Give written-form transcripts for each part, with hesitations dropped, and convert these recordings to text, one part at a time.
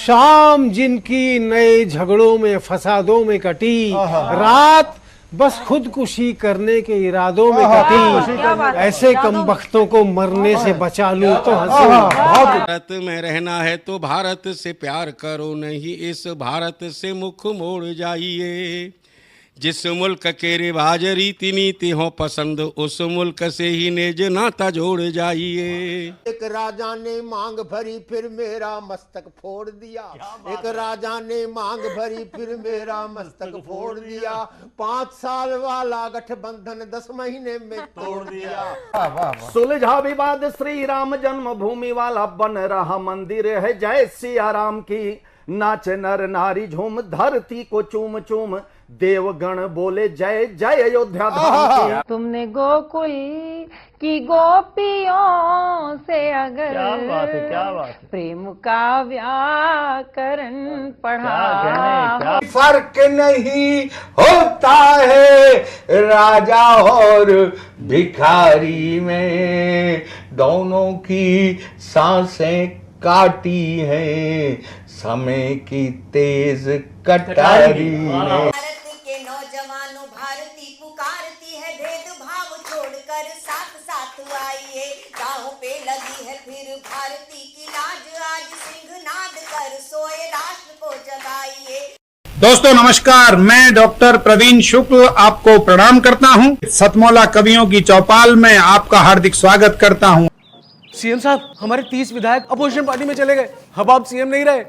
शाम जिनकी नए झगड़ों में फसादों में कटी, रात बस खुदकुशी करने के इरादों में कटी, ऐसे कमबख्तों को मरने से बचा लूं तो हंसूं। भारत में रहना है तो भारत से प्यार करो, नहीं इस भारत से मुख मोड़ जाइए। जिस मुल्क के रिवाज रीति नीति हो पसंद, उस मुल्क से ही नेज नाता जोड़ जाइए। एक राजा ने मांग भरी फिर मेरा मस्तक फोड़ दिया, एक राजा ने मांग भरी फिर मेरा मस्तक फोड़ दिया। 5 साल वाला गठबंधन 10 महीने में तोड़ दिया। सुलझा विवाद श्री राम जन्मभूमि वाला, बन रहा मंदिर है जय सिया राम की। नाच नर नारी झूम धरती को चूम चूम, देवगण बोले जय जय अयोध्या धाम की। तुमने गोकुल की गोपियों से अगर क्या बात है। प्रेम का व्याकरण पढ़ा, फर्क नहीं होता है राजा और भिखारी में, दोनों की सांसें काटी हैं समय की तेज कटारी ने। भारत के नौजवानों भारती पुकारती है, भेदभाव छोड़कर साथ साथ आइए। राहों पे लगी है फिर भारती की लाज, आज सिंहनाद कर सोए राष्ट्र को जगाइए। दोस्तों नमस्कार, मैं डॉक्टर प्रवीण शुक्ल आपको प्रणाम करता हूं। सतमौला कवियों की चौपाल में आपका हार्दिक स्वागत करता हूं। सीएम साहब, हमारे 30 विधायक अपोजिशन पार्टी में चले गए, अब आप सीएम नहीं रहे।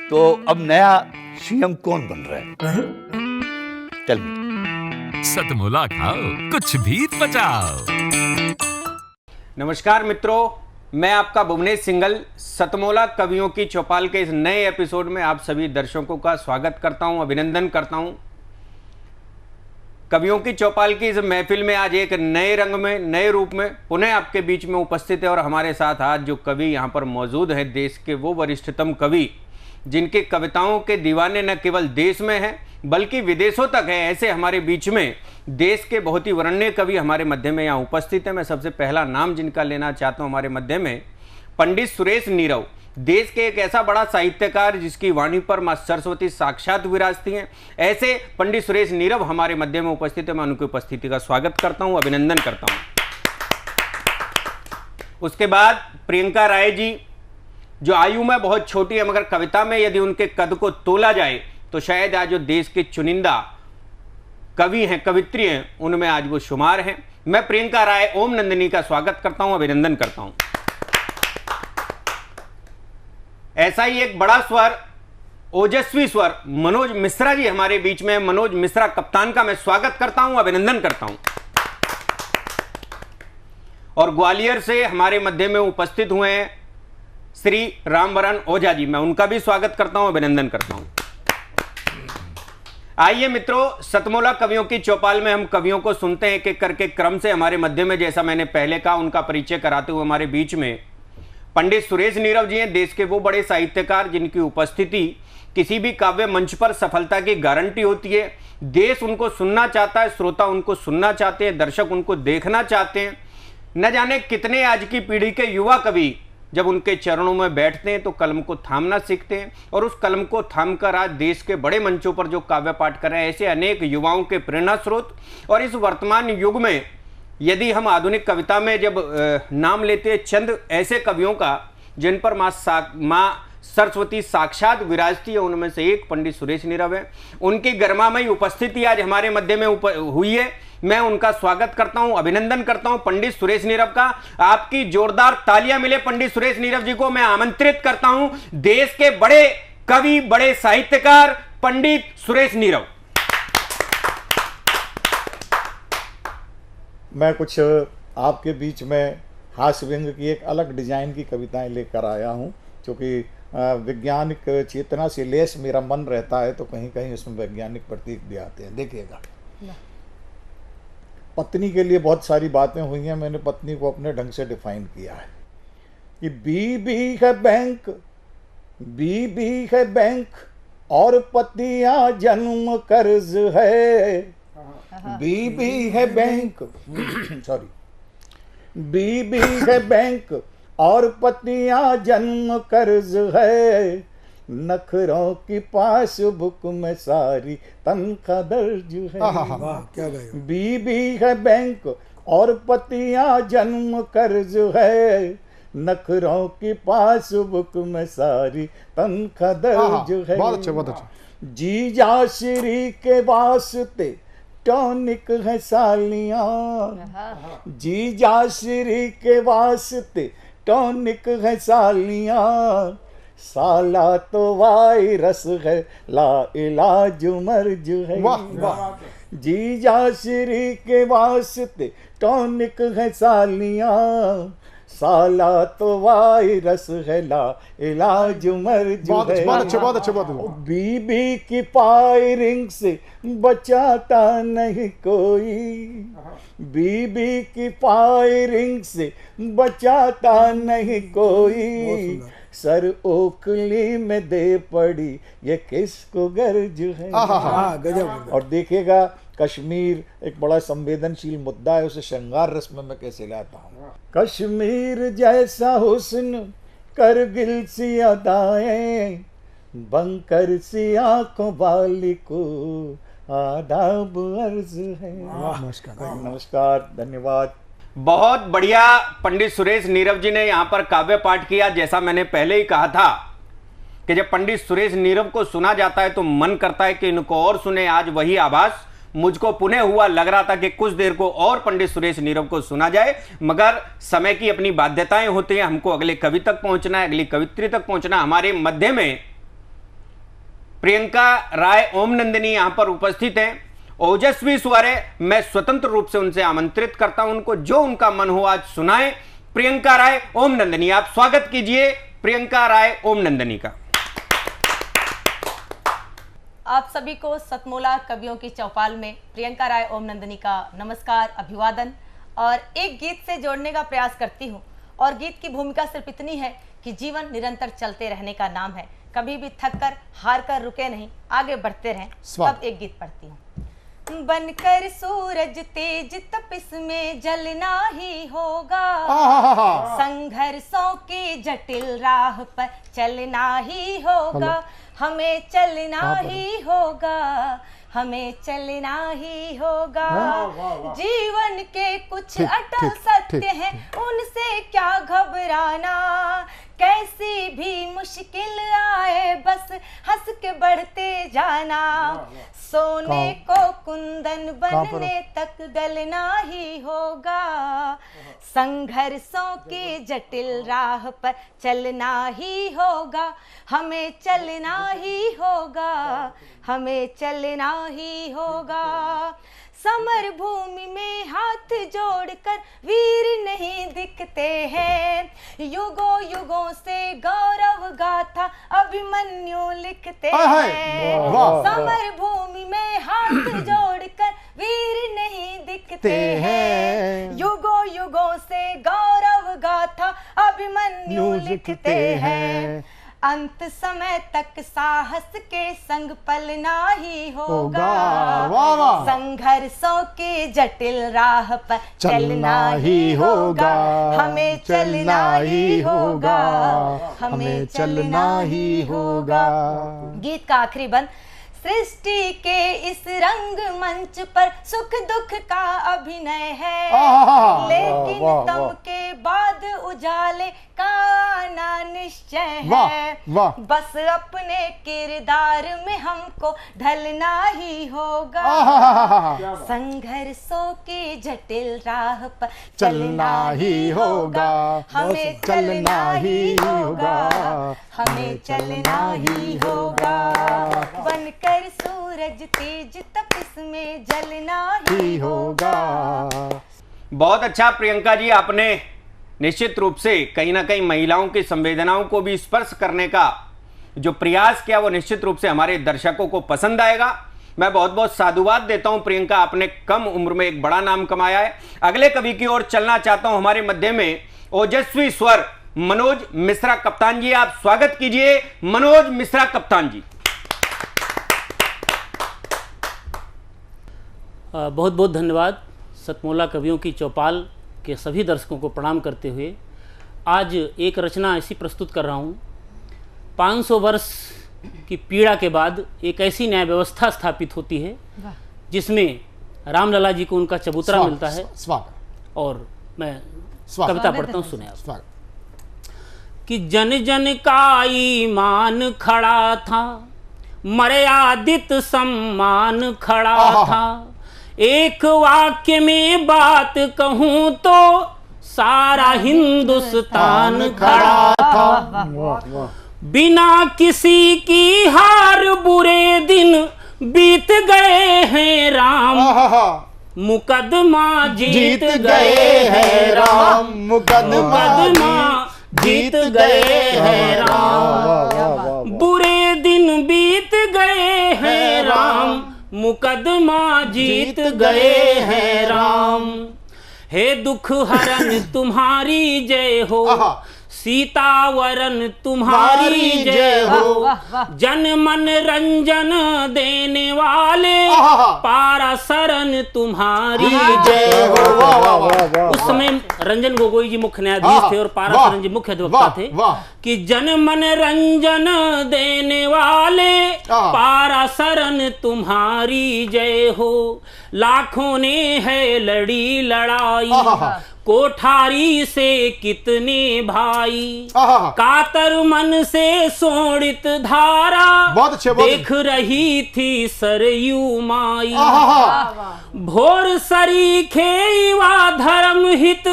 तो अब नया सीएम कौन बन रहा है? चल सतमौला खाओ, कुछ भी पचाओ। नमस्कार मित्रों, मैं आपका भुवनेश सिंघल सतमौला कवियों की चौपाल के इस नए एपिसोड में आप सभी दर्शकों का स्वागत करता हूं, अभिनंदन करता हूं। कवियों की चौपाल की इस महफिल में आज एक नए रंग में, नए रूप में पुनः आपके बीच में उपस्थित है और हमारे साथ आज जो कवि यहाँ पर मौजूद हैं, देश के वो वरिष्ठतम कवि जिनके कविताओं के दीवाने न केवल देश में हैं बल्कि विदेशों तक हैं, ऐसे हमारे बीच में देश के बहुत ही वरेण्य कवि हमारे मध्य में यहाँ उपस्थित हैं। मैं सबसे पहला नाम जिनका लेना चाहता हूँ हमारे मध्य में, पंडित सुरेश नीरव, देश के एक ऐसा बड़ा साहित्यकार जिसकी वाणी पर मां सरस्वती साक्षात विराजती हैं। ऐसे पंडित सुरेश नीरव हमारे मध्य में उपस्थित है, मैं उनकी उपस्थिति का स्वागत करता हूं, अभिनंदन करता हूं। उसके बाद प्रियंका राय जी, जो आयु में बहुत छोटी है मगर कविता में यदि उनके कद को तोला जाए तो शायद आज जो देश के चुनिंदा कवि हैं, कवित्री हैं, उनमें आज वो शुमार हैं। मैं प्रियंका राय ओम नंदिनी का स्वागत करता हूं, अभिनंदन करता हूं। ऐसा ही एक बड़ा स्वर, ओजस्वी स्वर, मनोज मिश्रा जी हमारे बीच में। मनोज मिश्रा कप्तान का मैं स्वागत करता हूं, अभिनंदन करता हूं। और ग्वालियर से हमारे मध्य में उपस्थित हुए हैं श्री रामवरण ओझा जी, मैं उनका भी स्वागत करता हूं, अभिनंदन करता हूं। आइए मित्रों, सतमौला कवियों की चौपाल में हम कवियों को सुनते हैं एक एक करके क्रम से। हमारे मध्य में, जैसा मैंने पहले कहा, उनका परिचय कराते हुए हमारे बीच में पंडित सुरेश नीरव जी हैं, देश के वो बड़े साहित्यकार जिनकी उपस्थिति किसी भी काव्य मंच पर सफलता की गारंटी होती है। देश उनको सुनना चाहता है, श्रोता उनको सुनना चाहते हैं, दर्शक उनको देखना चाहते हैं। न जाने कितने आज की पीढ़ी के युवा कवि जब उनके चरणों में बैठते हैं तो कलम को थामना सीखते हैं, और उस कलम को थामकर आज देश के बड़े मंचों पर जो काव्य पाठ कर रहे हैं, ऐसे अनेक युवाओं के प्रेरणा स्रोत। और इस वर्तमान युग में यदि हम आधुनिक कविता में जब नाम लेते हैं चंद ऐसे कवियों का जिन पर माँ सरस्वती साक्षात विराजती है, उनमें से एक पंडित सुरेश नीरव है। उनकी गरिमामयी उपस्थिति आज हमारे मध्य में हुई है, मैं उनका स्वागत करता हूं, अभिनंदन करता हूं पंडित सुरेश नीरव का। आपकी जोरदार तालियां मिले पंडित सुरेश नीरव जी को। मैं आमंत्रित करता हूं देश के बड़े कवि, बड़े साहित्यकार पंडित सुरेश नीरव। मैं कुछ आपके बीच में हास्य व्यंग की एक अलग डिजाइन की कविताएं लेकर आया हूं, क्योंकि वैज्ञानिक चेतना से लेस मेरा मन रहता है तो कहीं कहीं उसमें वैज्ञानिक प्रतीक भी आते हैं। देखिएगा, पत्नी के लिए बहुत सारी बातें हुई हैं, मैंने पत्नी को अपने ढंग से डिफाइन किया है कि बीबी है बैंक, बीबी है बैंक और पतियां जन्म कर्ज है। बीबी है बैंक सॉरी बीबी है बैंक और पतियां जन्म कर्ज है, नखरों की पासबुक में सारी तनख्वाह दर्ज है। बीबी है बैंक और पतियां जन्म कर्ज है, नखरों की पासबुक में सारी तनख्वाह दर्ज है। बहुत अच्छा, बहुत अच्छा। जीजा श्री के वास्ते टॉनिक है सालियां, जीजा श्री के वास्ते टॉनिक है सालियां, साला तो वायरस है ला इलाज मर्ज है। जीजा श्री के वास्ते टॉनिक है सालियां, साला तो वायरस है ला इलाज मर्ज है। बहुत अच्छे, बहुत अच्छे, बहुत अच्छे। बीबी की फायरिंग से बचाता नहीं कोई, बीबी की फायरिंग से बचाता नहीं कोई, सर ओखली में दे पड़ी ये किसको गर्ज है। और देखिएगा कश्मीर एक बड़ा संवेदनशील मुद्दा है, उसे श्रृंगार रस में मैं कैसे लाता हूँ। कश्मीर जैसा हुस्न करगिल सी अदाएं, बंकर सी आंखों वाली को आदाब अर्ज है। नमस्कार, धन्यवाद। बहुत बढ़िया पंडित सुरेश नीरव जी ने यहाँ पर काव्य पाठ किया। जैसा मैंने पहले ही कहा था कि जब पंडित सुरेश नीरव को सुना जाता है तो मन करता है कि इनको और सुने। आज वही आभास मुझको पुनः हुआ, लग रहा था कि कुछ देर को और पंडित सुरेश नीरव को सुना जाए, मगर समय की अपनी बाध्यताएं होती हैं। हमको अगले कवि तक पहुंचना है, अगली कवित्री तक पहुंचना। हमारे मध्य में प्रियंका राय ओम नंदिनी यहां पर उपस्थित हैं, ओजस्वी स्वर है। मैं स्वतंत्र रूप से उनसे आमंत्रित करता हूं, उनको जो उनका मन हो आज सुनाए। प्रियंका राय ओम नंदिनी, आप स्वागत कीजिए प्रियंका राय ओम नंदिनी का। आप सभी को सतमोला कवियों की चौपाल में प्रियंका राय ओम नंदिनी का नमस्कार, अभिवादन। और एक गीत से जोड़ने का प्रयास करती हूँ, और गीत की भूमिका सिर्फ इतनी है कि जीवन निरंतर चलते रहने का नाम है, कभी भी थक कर हार कर रुके नहीं, आगे बढ़ते रहें। अब एक गीत पढ़ती हूँ। बनकर सूरज तेज तपिस में जलना ही होगा, संघर्षों की जटिल राह पर चलना ही होगा, हमें चलना ही होगा, हमें चलना ही होगा। जीवन के कुछ अटल सत्य हैं, उनसे क्या घबराना, कैसी भी मुश्किल आए बस हंस के बढ़ते जाना, सोने को कुंदन बनने तक डलना ही होगा, संघर्षों की जटिल राह पर चलना ही होगा, हमें चलना ही होगा, हमें चलना ही होगा। समर भूमि में हाथ जोड़कर वीर नहीं दिखते हैं, युगों युगों से गौरव गाथा अभिमन्यु लिखते हैं। समर भूमि में हाथ जोड़कर वीर नहीं दिखते हैं, युगों युगों से गौरव गाथा अभिमन्यु लिखते हैं। अंत समय तक साहस के संग पलना ही होगा, संघर्षों की जटिल राह पर चलना ही होगा, हमें चलना ही होगा, हमें चलना ही होगा। गीत का आखिरी बंद। सृष्टि के इस रंग मंच पर सुख दुख का अभिनय है, लेकिन दम के बाद उजाले का आना निश्चय है। बस अपने किरदार में हमको ढलना ही होगा, संघर्षों की जटिल राह पर चलना ही होगा, हमें चलना ही होगा, हमें चलना ही होगा। बनकर सूरज तेज तपिस में जलना ही होगा। बहुत अच्छा प्रियंका जी, आपने निश्चित रूप से कहीं ना कहीं महिलाओं की संवेदनाओं को भी स्पर्श करने का जो प्रयास किया वो निश्चित रूप से हमारे दर्शकों को पसंद आएगा। मैं बहुत बहुत साधुवाद देता हूं प्रियंका, आपने कम उम्र में एक बड़ा नाम कमाया है। अगले कवि की ओर चलना चाहता हूं। हमारे मध्य में ओजस्वी स्वर मनोज मिश्रा कप्तान जी, आप स्वागत कीजिए मनोज मिश्रा कप्तान जी। बहुत बहुत धन्यवाद। सतमोला कवियों की चौपाल के सभी दर्शकों को प्रणाम करते हुए आज एक रचना ऐसी प्रस्तुत कर रहा हूँ। 500 वर्ष की पीड़ा के बाद एक ऐसी न्याय व्यवस्था स्थापित होती है जिसमें रामलला जी को उनका चबूतरा मिलता है। और मैं कविता पढ़ता हूँ, सुने आप। कि जन जन का ईमान खड़ा था, मर्यादित सम्मान खड़ा था, एक वाक्य में बात कहूँ तो सारा हिंदुस्तान खड़ा था। बिना किसी की हार बुरे दिन बीत गए हैं राम, मुकदमा जीत गए हैं राम, मुकदमा जीत गए हैं राम, बुरे दिन बीत गए हैं राम, मुकदमा जीत गए हैं राम। हे दुख हरण तुम्हारी जय हो, सीतावरन तुम्हारी जय हो, जन मन रंजन देने वाले पारा शरण तुम्हारी जय हो। उस समय रंजन गोगोई जी मुख्य न्यायाधीश थे और पारा शरण जी मुख्य अधिवक्ता थे। कि जन मन रंजन देने वाले पारा शरण तुम्हारी जय हो, लाखों ने है लड़ी लड़ाई, कोठारी से कितने भाई, कातर मन से सोड़ित धारा देख रही थी सरयू माई। भोर सरीखे युवा धर्म हित,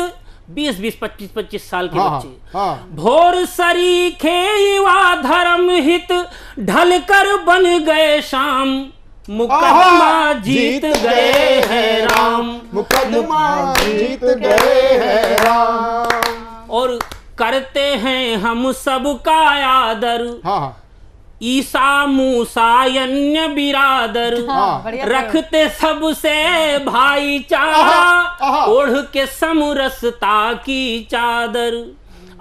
20-20, 25-25 साल के बच्चे, भोर सरीखे युवा धर्म हित, ढलकर बन गए शाम, मुकदमा जीत गए हैं राम, मुकदमा जीत गए हैं राम। और करते हैं हम सबका आदर, ईसा मूसा अन्य बिरादर, रखते सबसे भाईचारा, ओढ़ के समरसता की चादर।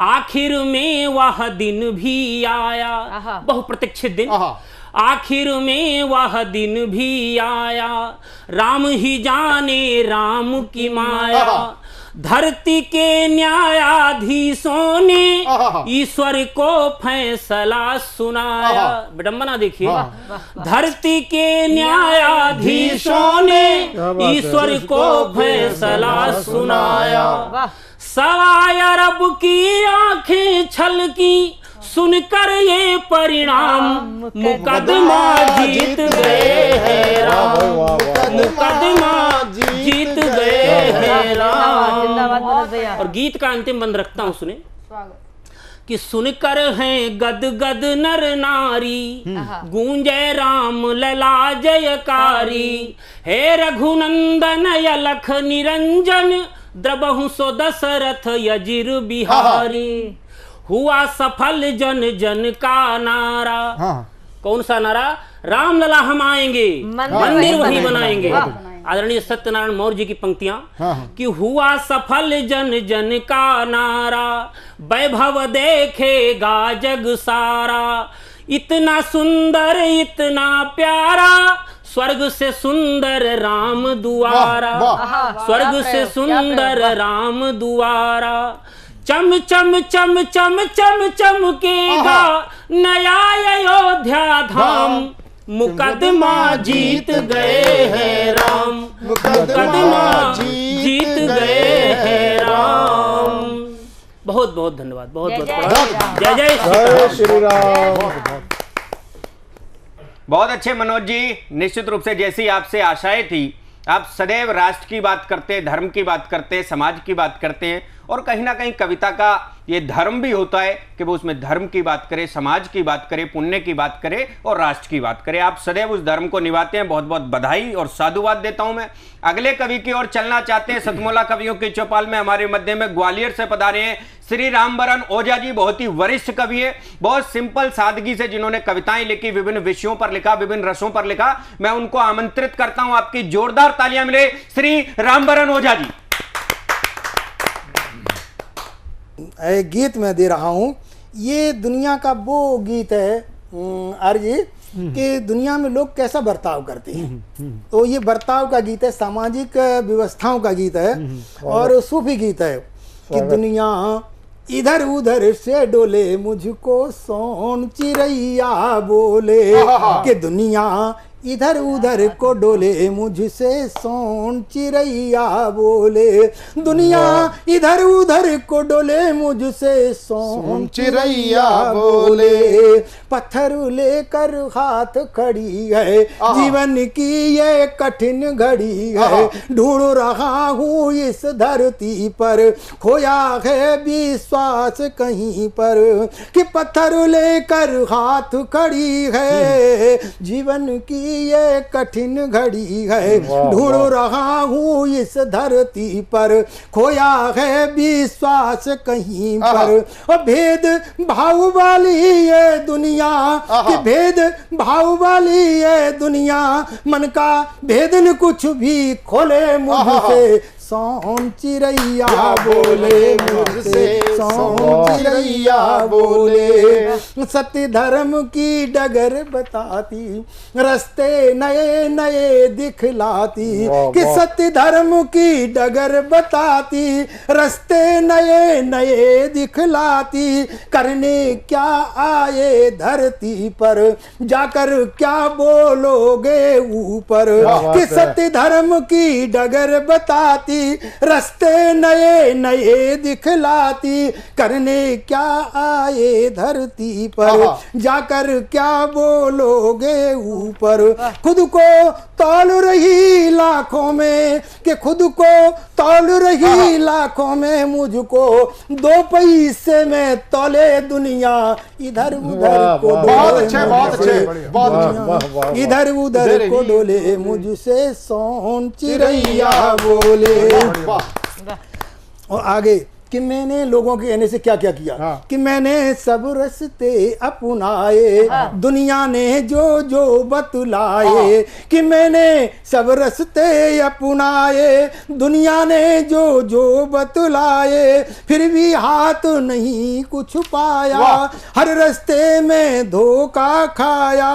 आखिर में वह दिन भी आया, बहुप्रतीक्षित दिन, आखिर में वह दिन भी आया, राम ही जाने राम की माया। धरती के न्यायाधीशों ने ईश्वर को फैसला सुनाया। विडंबना देखिए, धरती के न्यायाधीशों ने ईश्वर को फैसला सुनाया। सवा अरब की आंखें छलकी सुनकर ये परिणाम, मुकदमा जीत गए हैं राम, मुकदमा जीत गए हैं राम। और गीत का अंतिम बंद रखता हूं, सुने। कि सुनकर हैं गद गद नर नारी, गूंजे राम लला जयकारी। हे रघुनंदन यलख निरंजन, द्रबहु सो दशरथ यजिर बिहारी। हुआ सफल जन जन का नारा, कौन सा नारा? रामलला हम आएंगे, मंदिर वही बनाएंगे। आदरणीय सत्यनारायण मौर्य जी की पंक्तियां। कि हुआ सफल जन जन का नारा, वैभव देखेगा जग सारा। इतना सुंदर इतना प्यारा, स्वर्ग से सुंदर राम दुआरा, स्वर्ग से सुंदर राम दुआरा। चम चम चम चम चम चमकेगा नया अयोध्या धाम, मुकदमा जीत गए हैं राम, मुकदमा जीत गए हैं राम। बहुत बहुत धन्यवाद, बहुत बहुत जय जय श्री राम। बहुत अच्छे मनोज जी, निश्चित रूप से जैसी आपसे आशाएं थी, आप सदैव राष्ट्र की बात करते हैं, धर्म की बात करते हैं, समाज की बात करते हैं। और कहीं ना कहीं कविता का ये धर्म भी होता है कि वो उसमें धर्म की बात करे, समाज की बात करे, पुण्य की बात करे और राष्ट्र की बात करे। आप सदैव उस धर्म को निभाते हैं। बहुत बहुत बधाई और साधुवाद देता हूं मैं। अगले कवि की ओर चलना चाहते हैं। सतमोला कवियों के चौपाल में हमारे मध्य में ग्वालियर से पधारे हैं श्री रामबरन ओझा जी। बहुत ही वरिष्ठ कवि है, बहुत सिंपल सादगी से जिन्होंने कविताएं लिखी, विभिन्न विषयों पर लिखा, विभिन्न रसों पर लिखा। मैं उनको आमंत्रित करता हूं, आपकी जोरदार तालियां मिले श्री रामबरन ओझा जी। एक गीत मैं दे रहा हूँ, ये दुनिया का वो गीत है आर्य जी कि दुनिया में लोग कैसा बर्ताव करते हैं। तो ये बर्ताव का गीत है, सामाजिक व्यवस्थाओं का गीत है और सूफी गीत है कि दुनिया इधर उधर से डोले मुझको सोन चिड़ैया बोले, कि दुनिया इधर उधर को डोले मुझसे सोन चिड़ैया बोले, दुनिया इधर उधर को डोले मुझसे सोन चिड़ैया बोले, पत्थर लेकर हाथ खड़ी है जीवन की ये कठिन घड़ी है, ढूंढ रहा हूँ इस धरती पर खोया है विश्वास कहीं पर, कि पत्थर लेकर हाथ खड़ी है जीवन की ये कठिन घड़ी है, ढूंढ रहा हूँ इस धरती पर खोया है विश्वास कहीं पर, और भेद भाव वाली ये दुनिया, कि भेद भाव वाली ये दुनिया, मन का भेद न कुछ भी खोले मुझसे सोन चिड़ैया बोले मुझसे सोन चिड़ैया बोले, सत्य धर्म की डगर बताती रास्ते नए नए दिखलाती, कि सत्य धर्म की डगर बताती रास्ते नए नए दिखलाती, करने क्या आए धरती पर जाकर क्या बोलोगे ऊपर, कि सत्य धर्म की डगर बताती रास्ते नए नए दिखलाती, करने क्या आए धरती पर जाकर क्या बोलोगे ऊपर, खुद को तौल रही लाखों में, कि खुद को तौल रही लाखों में, मुझको दो पैसे में तौले दुनिया इधर उधर को डोले, इधर उधर को डोले मुझसे सोन चिड़ैया बोले। और आगे कि मैंने लोगों के कहने से क्या क्या किया, कि मैंने सब रस्ते अपनाए दुनिया ने जो जो बतलाए, कि मैंने सब रस्ते अपनाए दुनिया ने जो जो बतलाए, फिर भी हाथ नहीं कुछ पाया, हर रस्ते में धोखा खाया,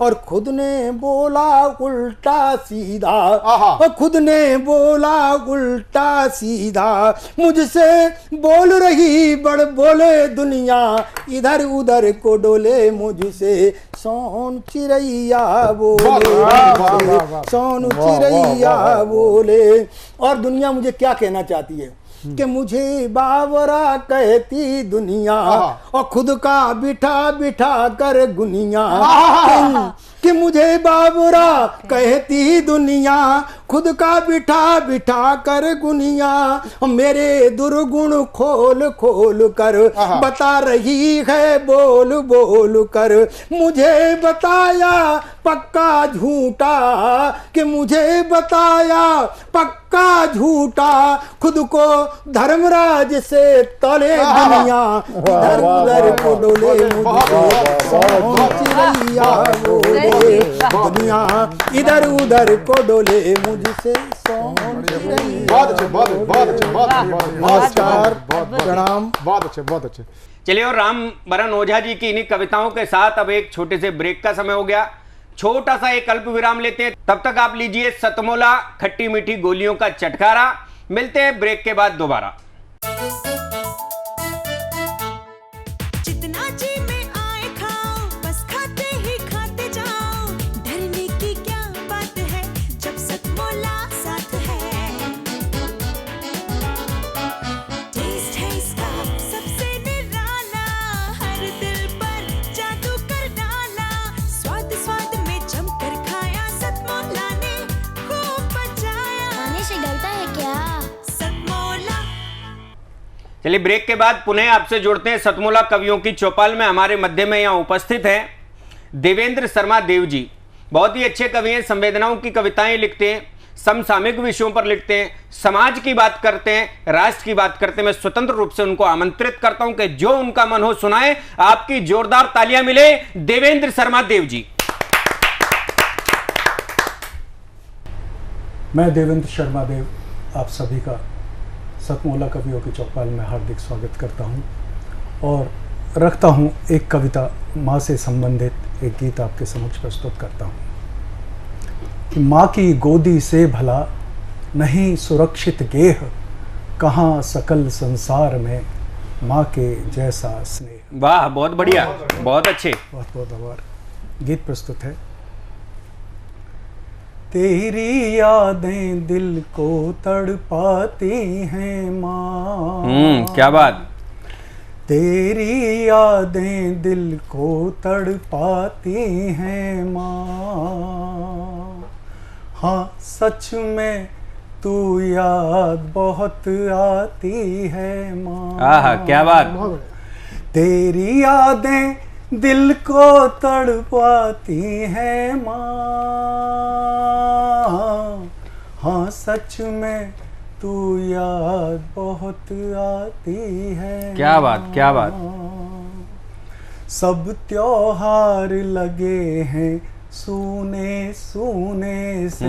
और खुद ने बोला उल्टा सीधा, और खुद ने बोला उल्टा सीधा, मुझसे बोल रही बड़ बोले दुनिया इधर उधर को डोले मुझसे सोन चिड़ैया बोले, सोन चिड़ैया बोले। और दुनिया मुझे क्या कहना चाहती है कि मुझे बावरा कहती दुनिया, और खुद का बिठा बिठा कर गुनिया, कि मुझे बाबरा कहती दुनिया खुद का बिठा बिठा कर गुनिया, मेरे दुर्गुण खोल खोल कर बता रही है बोल बोल कर, मुझे बताया पक्का झूठा, कि मुझे बताया पक्का झूठा, खुद को धर्मराज से तले दुनिया इधर उधर को डोले चिड़ैया बोले, दुनिया इधर उधर को डोले मुझसे सोन चिड़ैया। नमस्कार, प्रणाम। बहुत अच्छे बहुत अच्छे। चलिए, और राम बरन ओझा जी की इन्हीं कविताओं के साथ अब एक छोटे से ब्रेक का समय हो गया। छोटा सा एक अल्प विराम लेते हैं, तब तक आप लीजिए सतमोला खट्टी मीठी गोलियों का चटकारा। मिलते हैं ब्रेक के बाद दोबारा। जितना जी में आए खाओ, बस खाते ही खाते जाओ, डरने की क्या बात है जब सतमोला साथ है। टेस्ट है इसका सबसे निराला, हर दिल पर जादू कर डाला, स्वाद स्वाद में जमकर खाया, सतमोला ने खूब बचाया। खाने से डरता है क्या सतमोला। चलिए, ब्रेक के बाद पुनः आपसे जुड़ते हैं। सतमोला कवियों की चौपाल में हमारे मध्य में यहाँ उपस्थित हैं देवेंद्र शर्मा देव जी। बहुत ही अच्छे कवि हैं, संवेदनाओं की कविताएं लिखते हैं, समसामयिक विषयों पर लिखते हैं, समाज की बात करते हैं, राष्ट्र की बात करते हैं। मैं स्वतंत्र रूप से उनको आमंत्रित करता हूं कि जो उनका मन हो सुनाए। आपकी जोरदार तालियां मिले देवेंद्र शर्मा देव जी। मैं देवेंद्र शर्मा देव आप सभी का सतमोला कवियों की चौपाल में हार्दिक स्वागत करता हूं। और रखता हूँ एक कविता, माँ से संबंधित एक गीत आपके समक्ष प्रस्तुत करता हूँ कि माँ की गोदी से भला नहीं सुरक्षित गेह, कहाँ सकल संसार में माँ के जैसा स्नेह। वाह, बहुत बढ़िया, बहुत अच्छे। बहुत बहुत आभार। गीत प्रस्तुत है। तेरी यादें दिल को तड़पाती हैं माँ। क्या बात। तेरी यादें दिल को तड़पाती हैं माँ। हाँ सच में तू याद बहुत आती है माँ। आहा, क्या बात। तेरी यादें दिल को तड़पाती हैं माँ। हाँ सच में तू याद बहुत आती है। क्या बात, क्या बात। सब त्योहार लगे हैं सूने सूने से,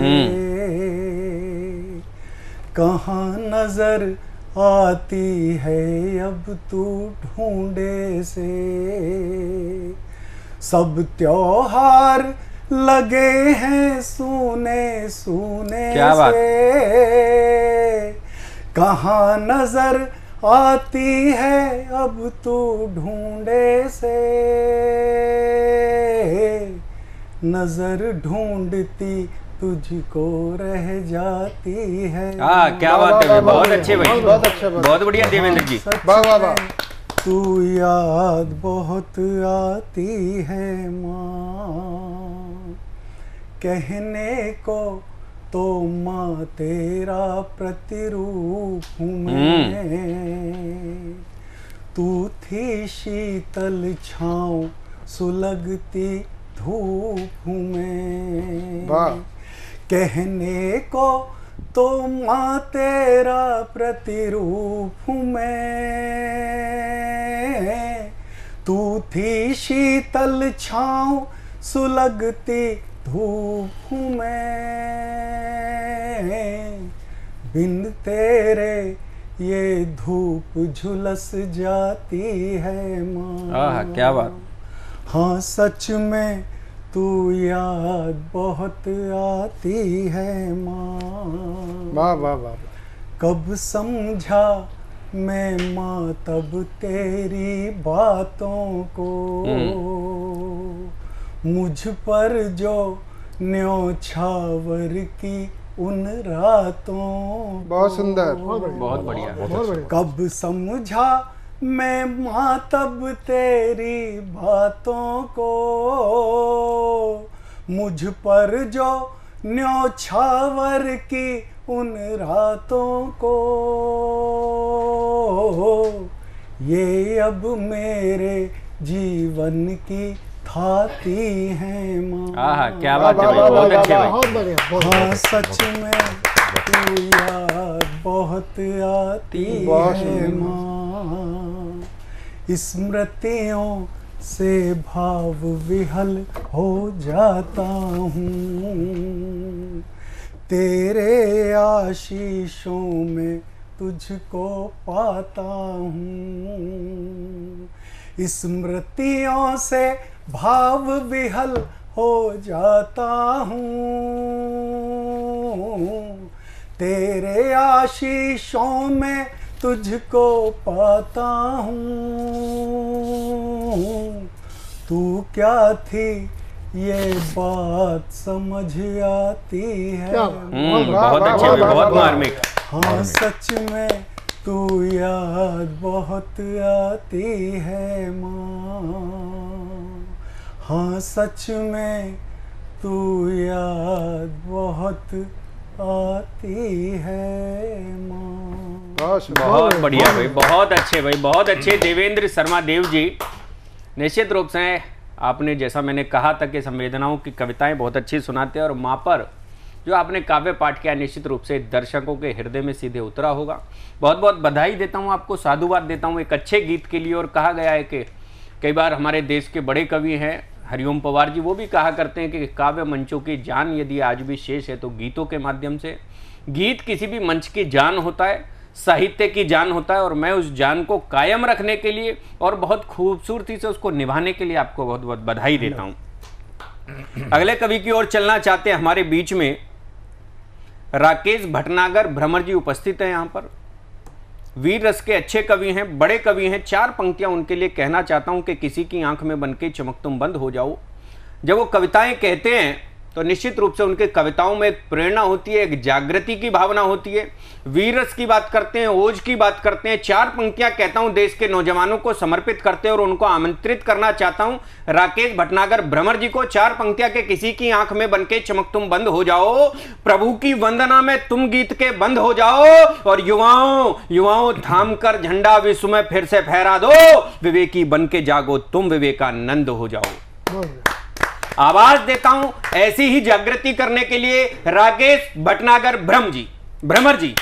कहाँ नजर आती है अब तू ढूंढे से। सब त्योहार लगे हैं सूने सूने से, कहाँ नजर आती है अब तू ढूंढे से। नजर ढूंढती तुझको रह जाती है। क्या बात है, बहुत अच्छे भाई, बहुत अच्छा, बहुत बढ़िया देवेंद्र जी। वाह वाह वाह। तू याद बहुत आती है माँ। कहने को तो माँ तेरा प्रतिरूप हूँ मैं। तू थी शीतल छाँव सुलगती धूप हूँ मैं। कहने को तो माँ तेरा प्रतिरूप हूँ मैं। तू थी शीतल छाँव सुलगती धूप हूँ मैं। बिन तेरे ये धूप झुलस जाती है माँ। क्या बात। हाँ सच में तू याद बहुत आती है माँ। वाह वाह वाह। कब समझा मैं माँ तब तेरी बातों को, मुझ पर जो न्योछावर की उन रातों। बहुत सुंदर, बहुत बढ़िया, बहुत बढ़िया। कब समझा मैं माँ तब तेरी बातों को, मुझ पर जो न्योछावर की उन रातों को। ये अब मेरे जीवन की थाती है माँ। क्या बात है भाई, बहुत अच्छे भाई। बहुत बढ़िया। हाँ सच में तू याद बहुत आती है माँ। स्मृतियों से भाव विहल हो जाता हूँ। तेरे आशीषों में तुझको पाता हूँ। स्मृतियों से भाव विहल हो जाता हूँ। तेरे आशीषों में तुझको पाता हूँ। तू क्या थी ये बात समझ आती है। बहुत अच्छे, बहुत मार्मिक। हाँ सच में तू याद बहुत आती है माँ। हाँ सच में तू याद बहुत आती है माँ। बहुत बढ़िया भाई, बहुत अच्छे भाई, बहुत अच्छे देवेंद्र शर्मा देव जी। निश्चित रूप से आपने, जैसा मैंने कहा था कि संवेदनाओं की कविताएं बहुत अच्छी सुनाते हैं, और माँ पर जो आपने काव्य पाठ किया निश्चित रूप से दर्शकों के हृदय में सीधे उतरा होगा। बहुत बहुत बधाई देता हूँ आपको, साधुवाद देता हूँ एक अच्छे गीत के लिए। और कहा गया है कि कई बार हमारे देश के बड़े कवि हैं हरिओम पवार जी, वो भी कहा करते हैं कि काव्य मंचों की जान यदि आज भी शेष है तो गीतों के माध्यम से। गीत किसी भी मंच की जान होता है। साहित्य की जान होता है और मैं उस जान को कायम रखने के लिए और बहुत खूबसूरती से उसको निभाने के लिए आपको बहुत बहुत बधाई देता हूं। अगले कवि की ओर चलना चाहते हैं। हमारे बीच में राकेश भटनागर भ्रमर जी उपस्थित हैं। यहां पर वीर रस के अच्छे कवि हैं, बड़े कवि हैं। 4 पंक्तियां उनके लिए कहना चाहता हूं कि किसी की आंख में बनके चमक तुम बंद हो जाओ। जब वो कविताएं कहते हैं तो निश्चित रूप से उनके कविताओं में एक प्रेरणा होती है, एक जागृति की भावना होती है। वीरस की बात करते हैं, ओज की बात करते हैं। 4 पंक्तियां कहता हूं देश के नौजवानों को समर्पित करते हैं और उनको आमंत्रित करना चाहता हूं राकेश भटनागर भ्रमर जी को। 4 पंक्तियां के किसी की आंख में बनके चमक तुम बंद हो जाओ, प्रभु की वंदना में तुम गीत के बंद हो जाओ, और युवाओं थाम कर झंडा विश्व में फिर से फहरा दो, विवेकी बन के जागो तुम विवेकानंद हो जाओ। आवाज देता हूं ऐसी ही जागृति करने के लिए राकेश भटनागर भ्रमर जी।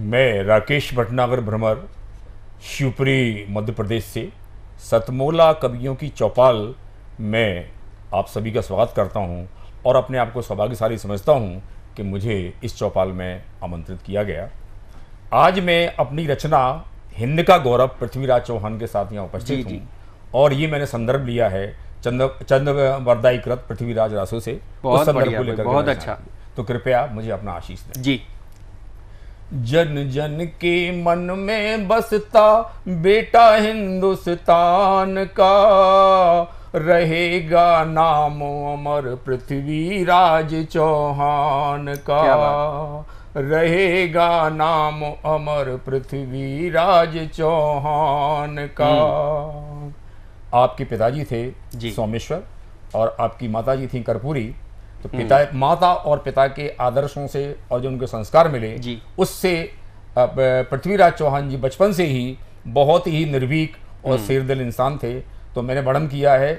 मैं राकेश भटनागर भ्रमर शिवपुरी मध्य प्रदेश से सतमोला कवियों की चौपाल में आप सभी का स्वागत करता हूं और अपने आप को सौभाग्यशाली समझता हूं कि मुझे इस चौपाल में आमंत्रित किया गया। आज मैं अपनी रचना हिंद का गौरव पृथ्वीराज चौहान के साथ यहाँ उपस्थित हूँ और ये मैंने संदर्भ लिया है चंद वरदाईकृत पृथ्वीराज रासो से। बहुत बढ़िया, बहुत अच्छा। तो कृपया मुझे अपना आशीष दें जी। जन जन के मन में बसता बेटा हिंदुस्तान का, रहेगा नाम अमर पृथ्वीराज चौहान का, रहेगा नाम अमर पृथ्वीराज चौहान का। आपके पिताजी थे सोमेश्वर और आपकी माता जी थी कर्पूरी। तो माता और पिता के आदर्शों से और जो उनके संस्कार मिले उससे पृथ्वीराज चौहान जी बचपन से ही बहुत ही निर्भीक और शेरदिल इंसान थे। तो मैंने वर्णन किया है,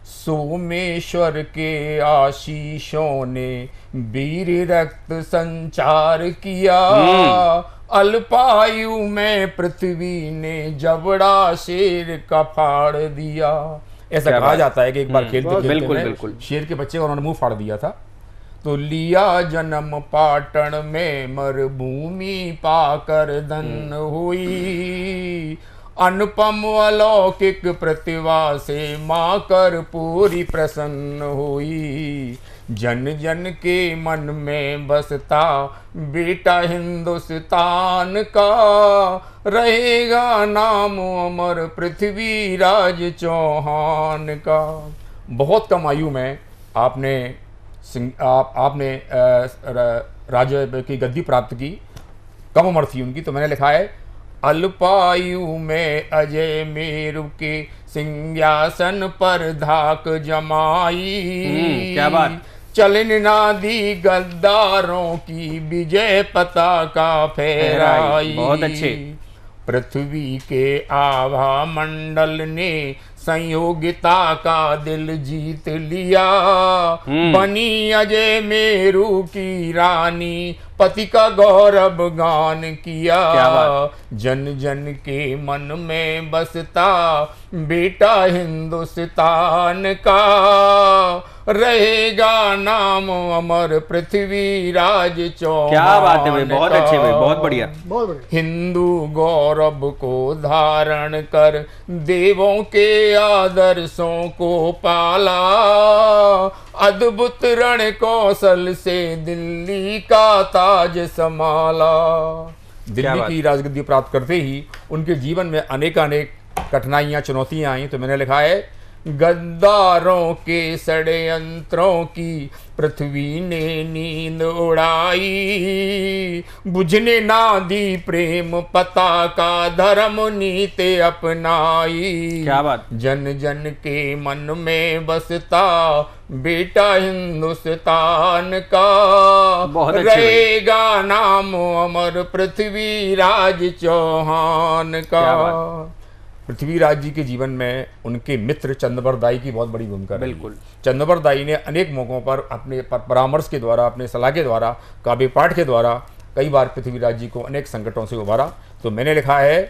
सोमेश्वर के आशीषों ने वीर रक्त संचार किया, अल्पायु में पृथ्वी ने जबड़ा शेर का फाड़ दिया। ऐसा कहा जाता है कि एक बार खेलते खेलते शेर के बच्चे को उन्होंने मुंह फाड़ दिया था। तो लिया जन्म पाटन में मरुभूमि पाकर धन हुई, अनुपम अलौकिक प्रतिभा से माँ कर पूरी प्रसन्न हुई। जन जन के मन में बसता बेटा हिंदुस्तान का, रहेगा नाम अमर पृथ्वीराज चौहान का। बहुत कम आयु में आपने राज्य की गद्दी प्राप्त की, कम उम्र थी उनकी। तो मैंने लिखा है, अल्पायु में अजय मेरु के सिंहासन पर धाक जमाई। क्या बात। चलन नादी गद्दारों की विजय पताका फहराई। बहुत अच्छे। पृथ्वी के आभा मंडल ने संयोगिता का दिल जीत लिया, बनी अजय मेरू की रानी पति का गौरव गान किया। जन जन के मन में बसता बेटा हिंदुस्तान का, रहेगा नाम अमर पृथ्वीराज चौहान। क्या बात है भाई, बहुत अच्छे भाई, बहुत बढ़िया। हिंदू गौरव को धारण कर देवों के आदर्शों को पाला, अद्भुत रण कौशल से दिल्ली का ताज संभाला। दिल्ली की राजगद्दी प्राप्त करते ही उनके जीवन में अनेक कठिनाइयां चुनौतियां आई। तो मैंने लिखा है, गद्दारों के षड्यंत्रों की पृथ्वी ने नींद उड़ाई, बुझने ना दी प्रेम पताका धर्म नीति अपनाई। क्या बात। जन जन के मन में बसता बेटा हिंदुस्तान का, रहेगा नाम अमर पृथ्वीराज चौहान का। पृथ्वीराज जी के जीवन में उनके मित्र चंद्रवरदाई की बहुत बड़ी भूमिका रही। बिल्कुल। चंद्रवरदाई ने अनेक मौकों पर अपने परामर्श के द्वारा, अपने सलाह के द्वारा, काव्य पाठ के द्वारा कई बार पृथ्वीराज जी को अनेक संकटों से उबारा। तो मैंने लिखा है,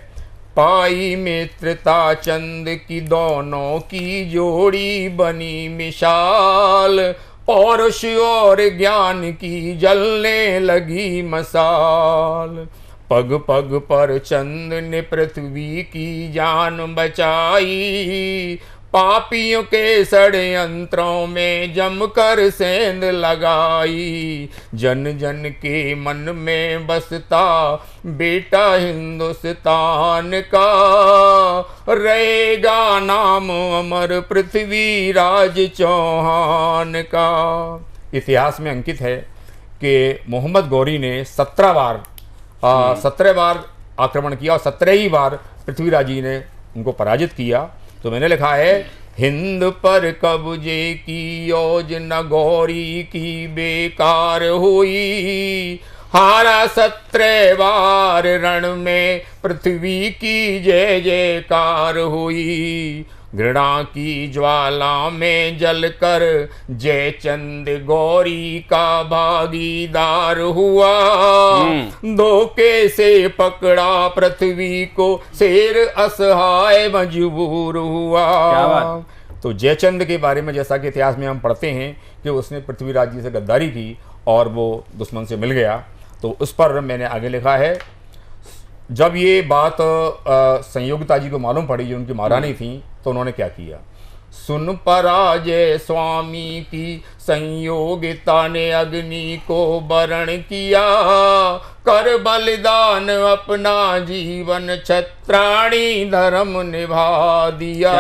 पाई मित्रता चंद की दोनों की जोड़ी बनी मिसाल, पौरुष और ज्ञान की जलने लगी मसाल। पग पग पर चंद ने पृथ्वी की जान बचाई, पापियों के षड्यंत्रों में जमकर सेंध लगाई। जन जन के मन में बसता बेटा हिंदुस्तान का, रहेगा नाम अमर पृथ्वीराज चौहान का। इतिहास में अंकित है कि मोहम्मद गौरी ने 17 बार आक्रमण किया और 17ही बार पृथ्वीराज जी ने उनको पराजित किया। तो मैंने लिखा है, हिंद पर कब्जे की योजना गौरी की बेकार हुई, हारा 17 बार रण में पृथ्वी की जय जयकार हुई। घृणा की ज्वाला में जलकर जयचंद गौरी का भागीदार हुआ, धोखे से पकड़ा पृथ्वी को शेर असहाय मजबूर हुआ। तो जयचंद के बारे में जैसा कि इतिहास में हम पढ़ते हैं कि उसने पृथ्वीराज जी से गद्दारी की और वो दुश्मन से मिल गया। तो उस पर मैंने आगे लिखा है, जब ये बात संयोगिता जी को मालूम पड़ी, जो उनकी महारानी थी, तो उन्होंने क्या किया। सुन पराजय स्वामी की संयोगिता ने अग्नि को वरण किया, कर बलिदान अपना जीवन छत्राणी धर्म निभा दिया।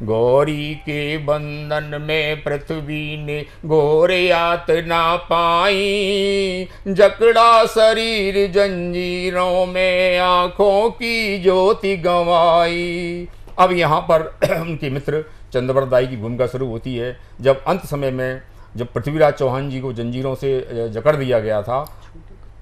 गौरी के बंधन में पृथ्वी ने घोर यातना पाई, जकड़ा शरीर जंजीरों में आंखों की ज्योति गंवाई। अब यहाँ पर उनके मित्र चंद्रवरदाई की भूमिका शुरू होती है। जब अंत समय में जब पृथ्वीराज चौहान जी को जंजीरों से जकड़ दिया गया था,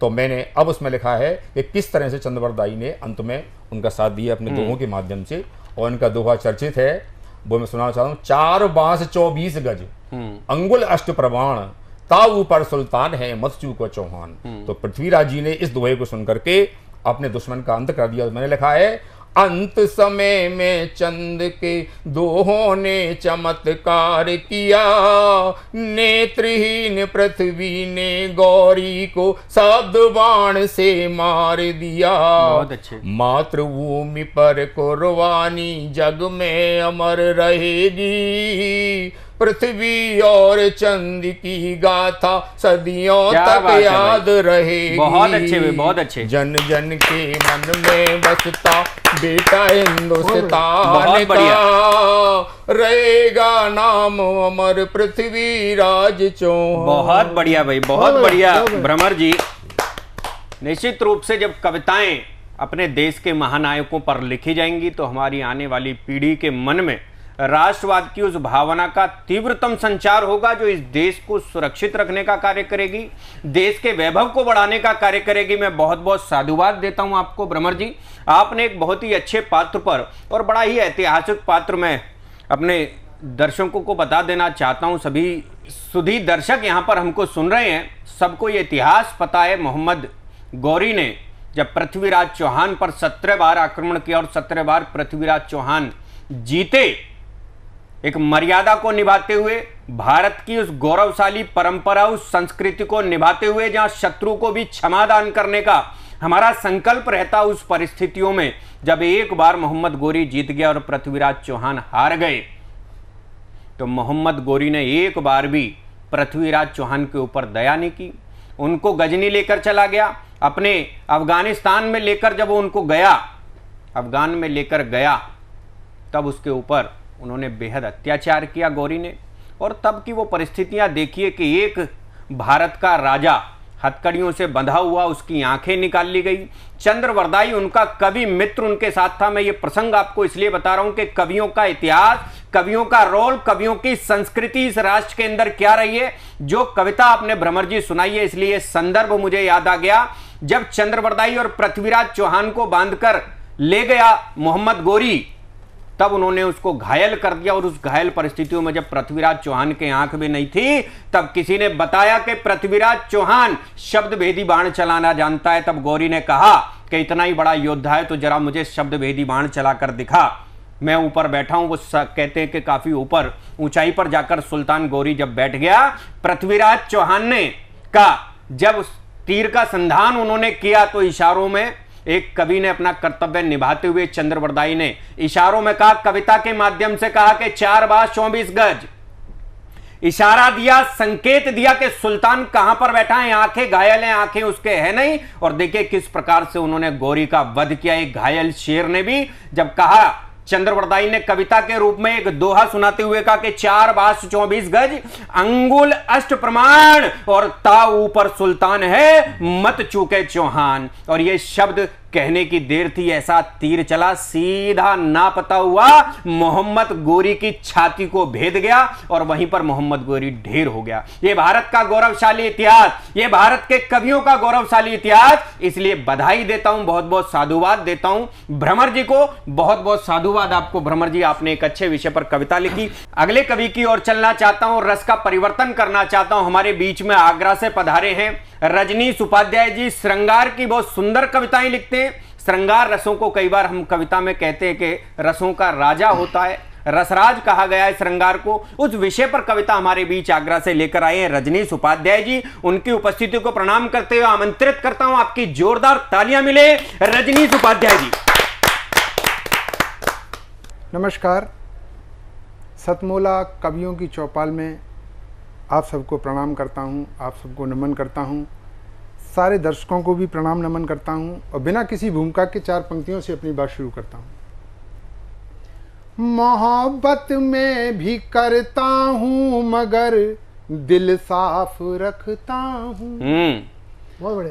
तो मैंने अब उसमें लिखा है कि किस तरह से चंद्रवरदाई ने अंत में उनका साथ दिया अपने दोहों के माध्यम से। और उनका दोहा चर्चित है, वो मैं सुनाना चाहता हूँ। 4 बांस 24 गज, अंगुल अष्ट प्रमाण, ताऊ पर सुल्तान है मत चूको चौहान। तो पृथ्वीराज जी ने इस दोहे को सुनकर के अपने दुश्मन का अंत कर दिया। मैंने लिखा है, अंत समय में चंद के दोहों ने चमत्कार किया, नेत्रहीन पृथ्वी ने गौरी को शब्द बाण से मार दिया। बहुत अच्छे। मातृभूमि पर कुर्बानी जग में अमर रहेगी, पृथ्वी और चंद की गाथा सदियों तक याद रहेगी। बहुत अच्छे भाई, बहुत अच्छे। जन जन के मन में बसता बेटा हिंदुस्तान का, रहेगा नाम अमर पृथ्वीराज चौहान। बहुत बढ़िया भाई, बहुत बढ़िया भ्रमर जी। निश्चित रूप से जब कविताएं अपने देश के महानायकों पर लिखी जाएंगी तो हमारी आने वाली पीढ़ी के मन में राष्ट्रवाद की उस भावना का तीव्रतम संचार होगा जो इस देश को सुरक्षित रखने का कार्य करेगी, देश के वैभव को बढ़ाने का कार्य करेगी। मैं बहुत बहुत साधुवाद देता हूं आपको भ्रमर जी। आपने एक बहुत ही अच्छे पात्र पर और बड़ा ही ऐतिहासिक पात्र में अपने दर्शकों को बता देना चाहता हूं। सभी सुधी दर्शक यहां पर हमको सुन रहे हैं, सबको ये इतिहास पता है। मोहम्मद गौरी ने जब पृथ्वीराज चौहान पर 17 बार आक्रमण किया और 17 बार पृथ्वीराज चौहान जीते, एक मर्यादा को निभाते हुए, भारत की उस गौरवशाली परंपरा, उस संस्कृति को निभाते हुए जहां शत्रु को भी क्षमादान करने का हमारा संकल्प रहता, उस परिस्थितियों में जब एक बार मोहम्मद गौरी जीत गया और पृथ्वीराज चौहान हार गए, तो मोहम्मद गौरी ने एक बार भी पृथ्वीराज चौहान के ऊपर दया नहीं की। उनको गजनी लेकर चला गया, अपने अफगानिस्तान में लेकर जब वो उनको गया, अफगान में लेकर गया, तब उसके ऊपर उन्होंने बेहद अत्याचार किया गौरी ने। और तब की वो परिस्थितियां देखिए कि एक भारत का राजा हथकड़ियों से बंधा हुआ, उसकी आंखें निकाल ली गई। चंद्रवरदाई उनका कवि मित्र उनके साथ था। मैं ये प्रसंग आपको इसलिए बता रहा हूं कि कवियों का इतिहास, कवियों का रोल, कवियों की संस्कृति इस राष्ट्र के अंदर क्या रही है, जो कविता आपने भ्रमर जी सुनाई है, इसलिए संदर्भ मुझे याद आ गया। जब चंद्रवरदाई और पृथ्वीराज चौहान को बांधकर ले गया मोहम्मद गौरी, तब उन्होंने उसको घायल कर दिया। और उस घायल परिस्थितियों में जब पृथ्वीराज चौहान के आंख भी नहीं थी, तब किसी ने बताया कि पृथ्वीराज चौहान शब्द भेदी बाण चलाना जानता है। तब गौरी ने कहा कि इतना ही बड़ा योद्धा है तो जरा मुझे शब्द भेदी बाण चलाकर दिखा। मैं ऊपर बैठा हूं। वो कहते हैं कि काफी ऊपर ऊंचाई पर जाकर सुल्तान गौरी जब बैठ गया, पृथ्वीराज चौहान ने का जब तीर का संधान उन्होंने किया तो इशारों में एक कवि ने अपना कर्तव्य निभाते हुए चंद्रवरदाई ने इशारों में कहा, कविता के माध्यम से कहा कि 4 बास 24 गज, इशारा दिया, संकेत दिया कि सुल्तान कहां पर बैठा है, आंखें घायल हैं, आंखें उसके है नहीं। और देखिए किस प्रकार से उन्होंने गौरी का वध किया। एक घायल शेर ने भी जब कहा, चंद्रवरदाई ने कविता के रूप में एक दोहा सुनाते हुए कहा कि 4 बास 24 गज, अंगुल अष्ट प्रमाण, और ता ऊपर सुल्तान है, मत चूके चौहान। और ये शब्द कहने की देर थी, ऐसा तीर चला, सीधा नापता हुआ मोहम्मद गोरी की छाती को भेद गया और वहीं पर मोहम्मद गोरी ढेर हो गया। ये भारत का गौरवशाली इतिहास, ये भारत के कवियों का गौरवशाली इतिहास। इसलिए बधाई देता हूं, बहुत बहुत साधुवाद देता हूं भ्रमर जी को, बहुत बहुत साधुवाद आपको भ्रमर जी, आपने एक अच्छे विषय पर कविता लिखी। अगले कवि की ओर चलना चाहता हूं, रस का परिवर्तन करना चाहता हूं। हमारे बीच में आगरा से पधारे हैं रजनीश उपाध्याय जी। श्रृंगार की बहुत सुंदर कविताएं लिखते हैं। श्रृंगार रसों को कई बार हम कविता में कहते हैं कि रसों का राजा होता है, रसराज कहा गया है श्रृंगार को। उस विषय पर कविता हमारे बीच आगरा से लेकर आए हैं रजनीश उपाध्याय जी। उनकी उपस्थिति को प्रणाम करते हुए आमंत्रित करता हूं, आपकी जोरदार तालियां मिले रजनीश उपाध्याय जी। नमस्कार। सतमोला कवियों की चौपाल में आप सबको प्रणाम करता हूं, आप सबको नमन करता हूं, सारे दर्शकों को भी प्रणाम नमन करता हूं और बिना किसी भूमिका के 4 पंक्तियों से अपनी बात शुरू करता हूं। मोहब्बत में भी करता हूं मगर दिल साफ रखता हूं।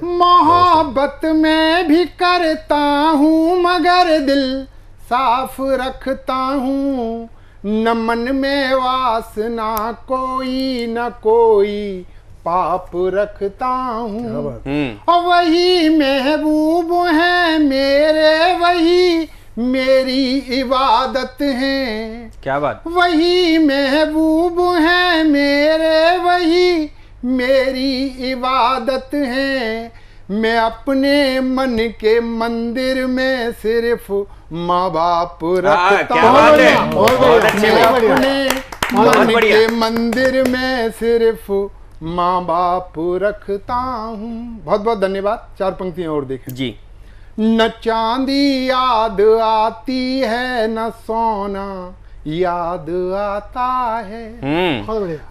मोहब्बत में भी करता हूं मगर दिल साफ रखता हूं। न मन में वासना कोई न कोई पाप रखता हूँ। और वही महबूब है मेरे, वही मेरी इबादत है। क्या बात। वही महबूब है मेरे, वही मेरी इबादत है। मैं अपने मन के मंदिर में सिर्फ माँ बाप रखता हूँ। अपने मन के मंदिर में सिर्फ माँ बाप रखता हूँ। बहुत बहुत धन्यवाद। 4 पंक्तियां और देखें जी। न चांदी याद आती है, न सोना याद आता है।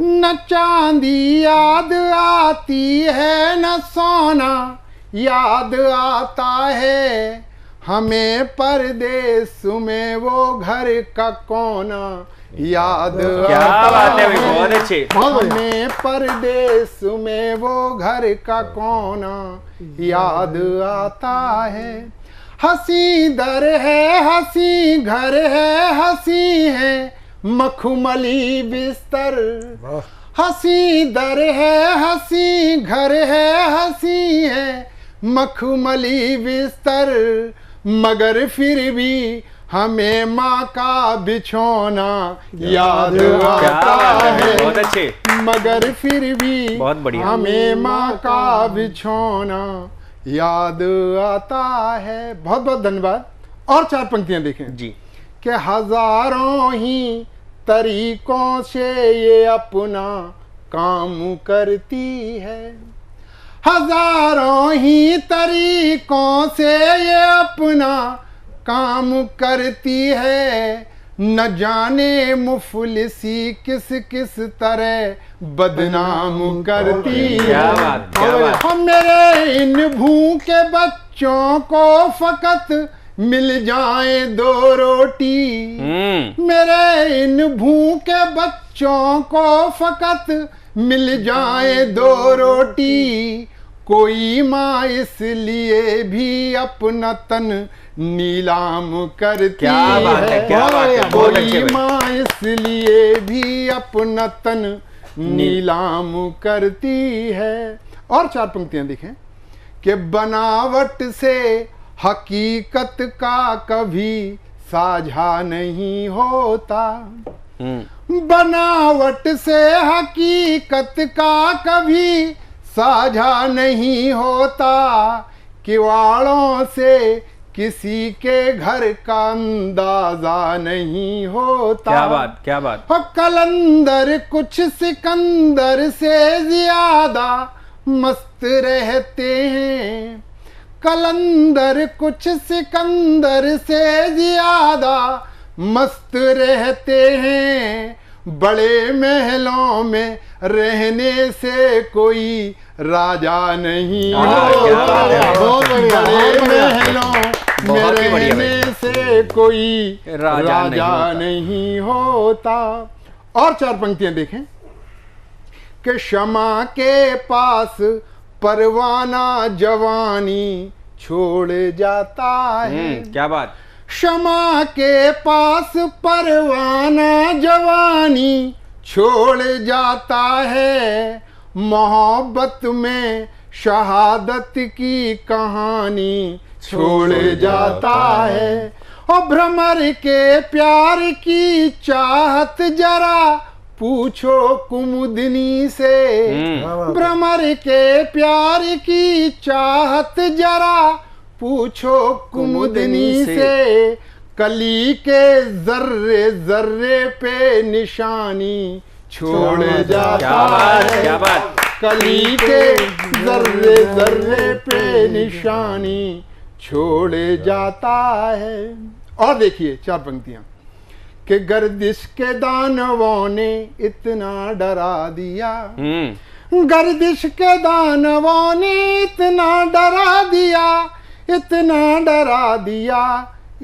न चांदी याद आती है, न सोना याद आता है। हमें परदेस में वो घर का कोना याद आता है। बहुत अच्छे। हमें परदेस में वो घर का कोना याद आता है। हंसी दर है, हंसी घर है, हंसी है मखमली बिस्तर। हंसी दर है, हंसी घर है, हंसी है मखमली बिस्तर। मगर फिर भी हमें माँ का बिछौना याद आता है। बहुत अच्छे। मगर फिर भी बहुत बढ़िया। हमें माँ का बिछौना याद आता है। बहुत बहुत धन्यवाद। और 4 पंक्तियां देखें जी। कि हजारों ही तरीकों से ये अपना काम करती है। हजारों ही तरीकों से ये अपना काम करती है। न जाने मुफलिसी किस किस तरह बदनाम करती है। मेरे इन भूखे बच्चों को फकत मिल जाए 2 रोटी। मेरे इन भूखे बच्चों को फकत मिल जाए 2 रोटी। कोई माँ इसलिए भी अपना तन नीलाम करती है। कोई माँ इसलिए भी अपना तन नीलाम करती है। और 4 पंक्तियां देखें कि बनावट से हकीकत का कभी साझा नहीं होता। बनावट से हकीकत का कभी साझा नहीं होता। किवाड़ों से किसी के घर का अंदाजा नहीं होता। क्या बात, क्या बात। कलंदर कुछ सिकंदर से ज्यादा मस्त रहते हैं, कलंदर कुछ सिकंदर से ज्यादा मस्त रहते हैं। बड़े महलों में रहने से कोई राजा नहीं होता, बड़े महलों में रहने से कोई राजा नहीं होता। और 4 पंक्तियां देखें कि क्षमा के पास परवाना जवानी छोड़ जाता है। क्या बात। क्षमा के पास परवाना जवानी छोड़ जाता है, मोहब्बत में शहादत की कहानी छोड़ जाता है। और भ्रमर के प्यार की चाहत जरा पूछो कुमुदनी से, भ्रमर के प्यार की चाहत जरा पूछो कुमुदनी से। कली के जर्रे जर्रे पे निशानी छोड़ जाता है, क्या बात। कली के जर्रे जर्रे पे निशानी छोड़ जाता है। और देखिए 4 पंक्तियां कि गर्दिश के दानवों ने इतना डरा दिया, गर्दिश के दानवों ने इतना डरा दिया, इतना डरा दिया,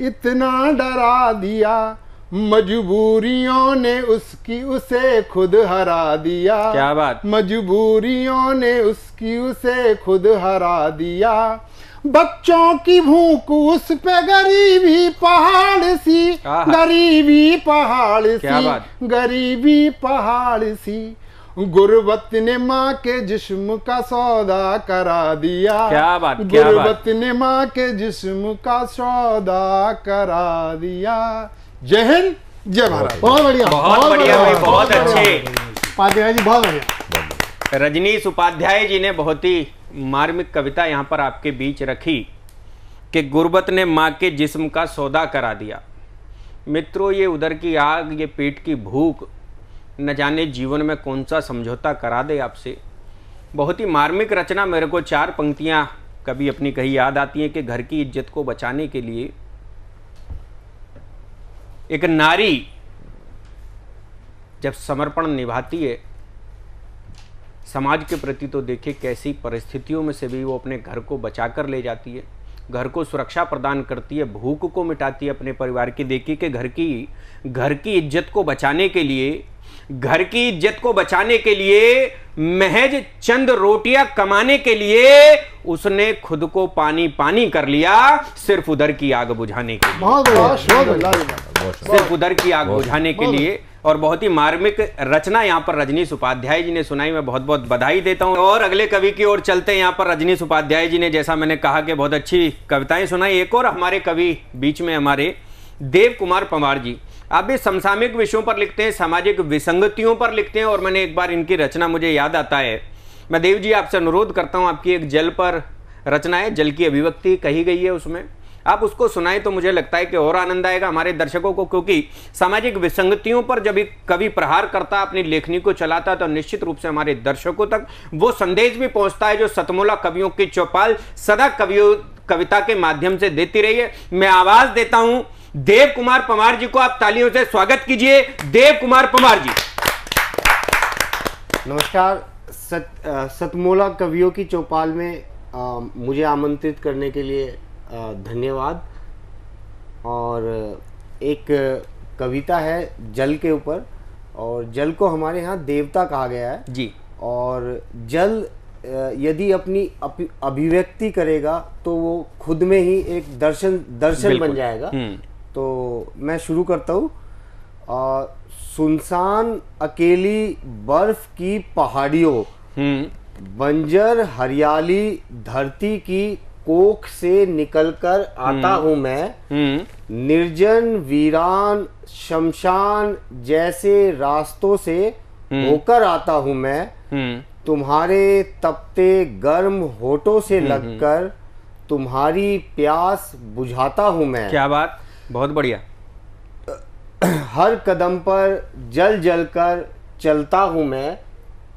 इतना डरा दिया। मजबूरियों ने उसे खुद हरा दिया। क्या बात। मजबूरियों ने उसे खुद हरा दिया। बच्चों की भूख उस पे गरीबी पहाड़ सी, गरीबी पहाड़ सी, गरीबी पहाड़ सी। गुर्बत ने माँ के जिस्म का सौदा करा दिया। क्या बात, क्या बात। गुर्बत ने माँ के जिस्म का सौदा करा दिया। जय हिंद, जय भारत। बहुत बढ़िया, बहुत बढ़िया भाई, बहुत अच्छे। उपाध्याय जी बहुत बढ़िया। रजनीश उपाध्याय जी ने बहुत ही मार्मिक कविता यहाँ पर आपके बीच रखी कि गुर्बत ने माँ के जिस्म का सौदा करा दिया। मित्रों, ये उधर की आग, ये पेट की भूख न जाने जीवन में कौन सा समझौता करा दे आपसे। बहुत ही मार्मिक रचना। मेरे को 4 पंक्तियां कभी अपनी कही याद आती हैं कि घर की इज्जत को बचाने के लिए एक नारी जब समर्पण निभाती है समाज के प्रति, तो देखिए कैसी परिस्थितियों में से भी वो अपने घर को बचाकर ले जाती है, घर को सुरक्षा प्रदान करती है, भूख को मिटाती है अपने परिवार की। देखिए कि घर की इज्जत को बचाने के लिए, घर की इज्जत को बचाने के लिए, महज चंद रोटियां कमाने के लिए उसने खुद को पानी पानी कर लिया, सिर्फ उधर की आग बुझाने के लिए, सिर्फ उधर की आग बुझाने के लिए। और बहुत ही मार्मिक रचना यहाँ पर रजनीश उपाध्याय जी ने सुनाई। मैं बहुत बहुत बधाई देता हूँ। और अगले कवि की ओर चलते हैं। यहाँ पर रजनीश उपाध्याय जी ने, जैसा मैंने कहा, कि बहुत अच्छी कविताएं सुनाई। एक और हमारे कवि बीच में, हमारे देव कुमार पंवार जी। आप भी समसामयिक विषयों पर लिखते हैं, सामाजिक विसंगतियों पर लिखते हैं। और मैंने एक बार इनकी रचना मुझे याद आता है। मैं देव जी आपसे अनुरोध करता हूं, आपकी एक जल पर रचना है, जल की अभिव्यक्ति कही गई है उसमें, आप उसको सुनाएं तो मुझे लगता है कि और आनंद आएगा हमारे दर्शकों को। क्योंकि सामाजिक विसंगतियों पर जब एक कवि प्रहार करता है, अपनी लेखनी को चलाता है, तो निश्चित रूप से हमारे दर्शकों तक वो संदेश भी पहुंचता है जो सतमोला कवियों की चौपाल सदा कविता के माध्यम से देती रही है। मैं आवाज देता हूं देव कुमार पंवार जी को। आप तालियों से स्वागत कीजिए देव कुमार पंवार जी। नमस्कार। सतमोला कवियों की चौपाल में मुझे आमंत्रित करने के लिए धन्यवाद। और एक कविता है जल के ऊपर, और जल को हमारे यहाँ देवता कहा गया है जी। और जल यदि अपनी अभिव्यक्ति करेगा तो वो खुद में ही एक दर्शन बन जाएगा। तो मैं शुरू करता हूँ। सुनसान अकेली बर्फ की पहाड़ियों, बंजर हरियाली धरती की कोख से निकलकर आता हूँ मैं, निर्जन वीरान शमशान जैसे रास्तों से होकर आता हूँ मैं, तुम्हारे तपते गर्म होठों से लगकर, तुम्हारी प्यास बुझाता हूँ मैं। क्या बात, बहुत बढ़िया। हर कदम पर जल जल कर चलता हूँ मैं,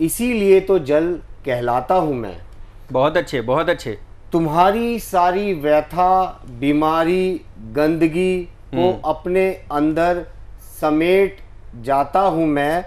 इसीलिए तो जल कहलाता हूँ मैं। बहुत अच्छे, बहुत अच्छे। तुम्हारी सारी व्यथा, बीमारी, गंदगी को अपने अंदर समेट जाता हूँ मैं।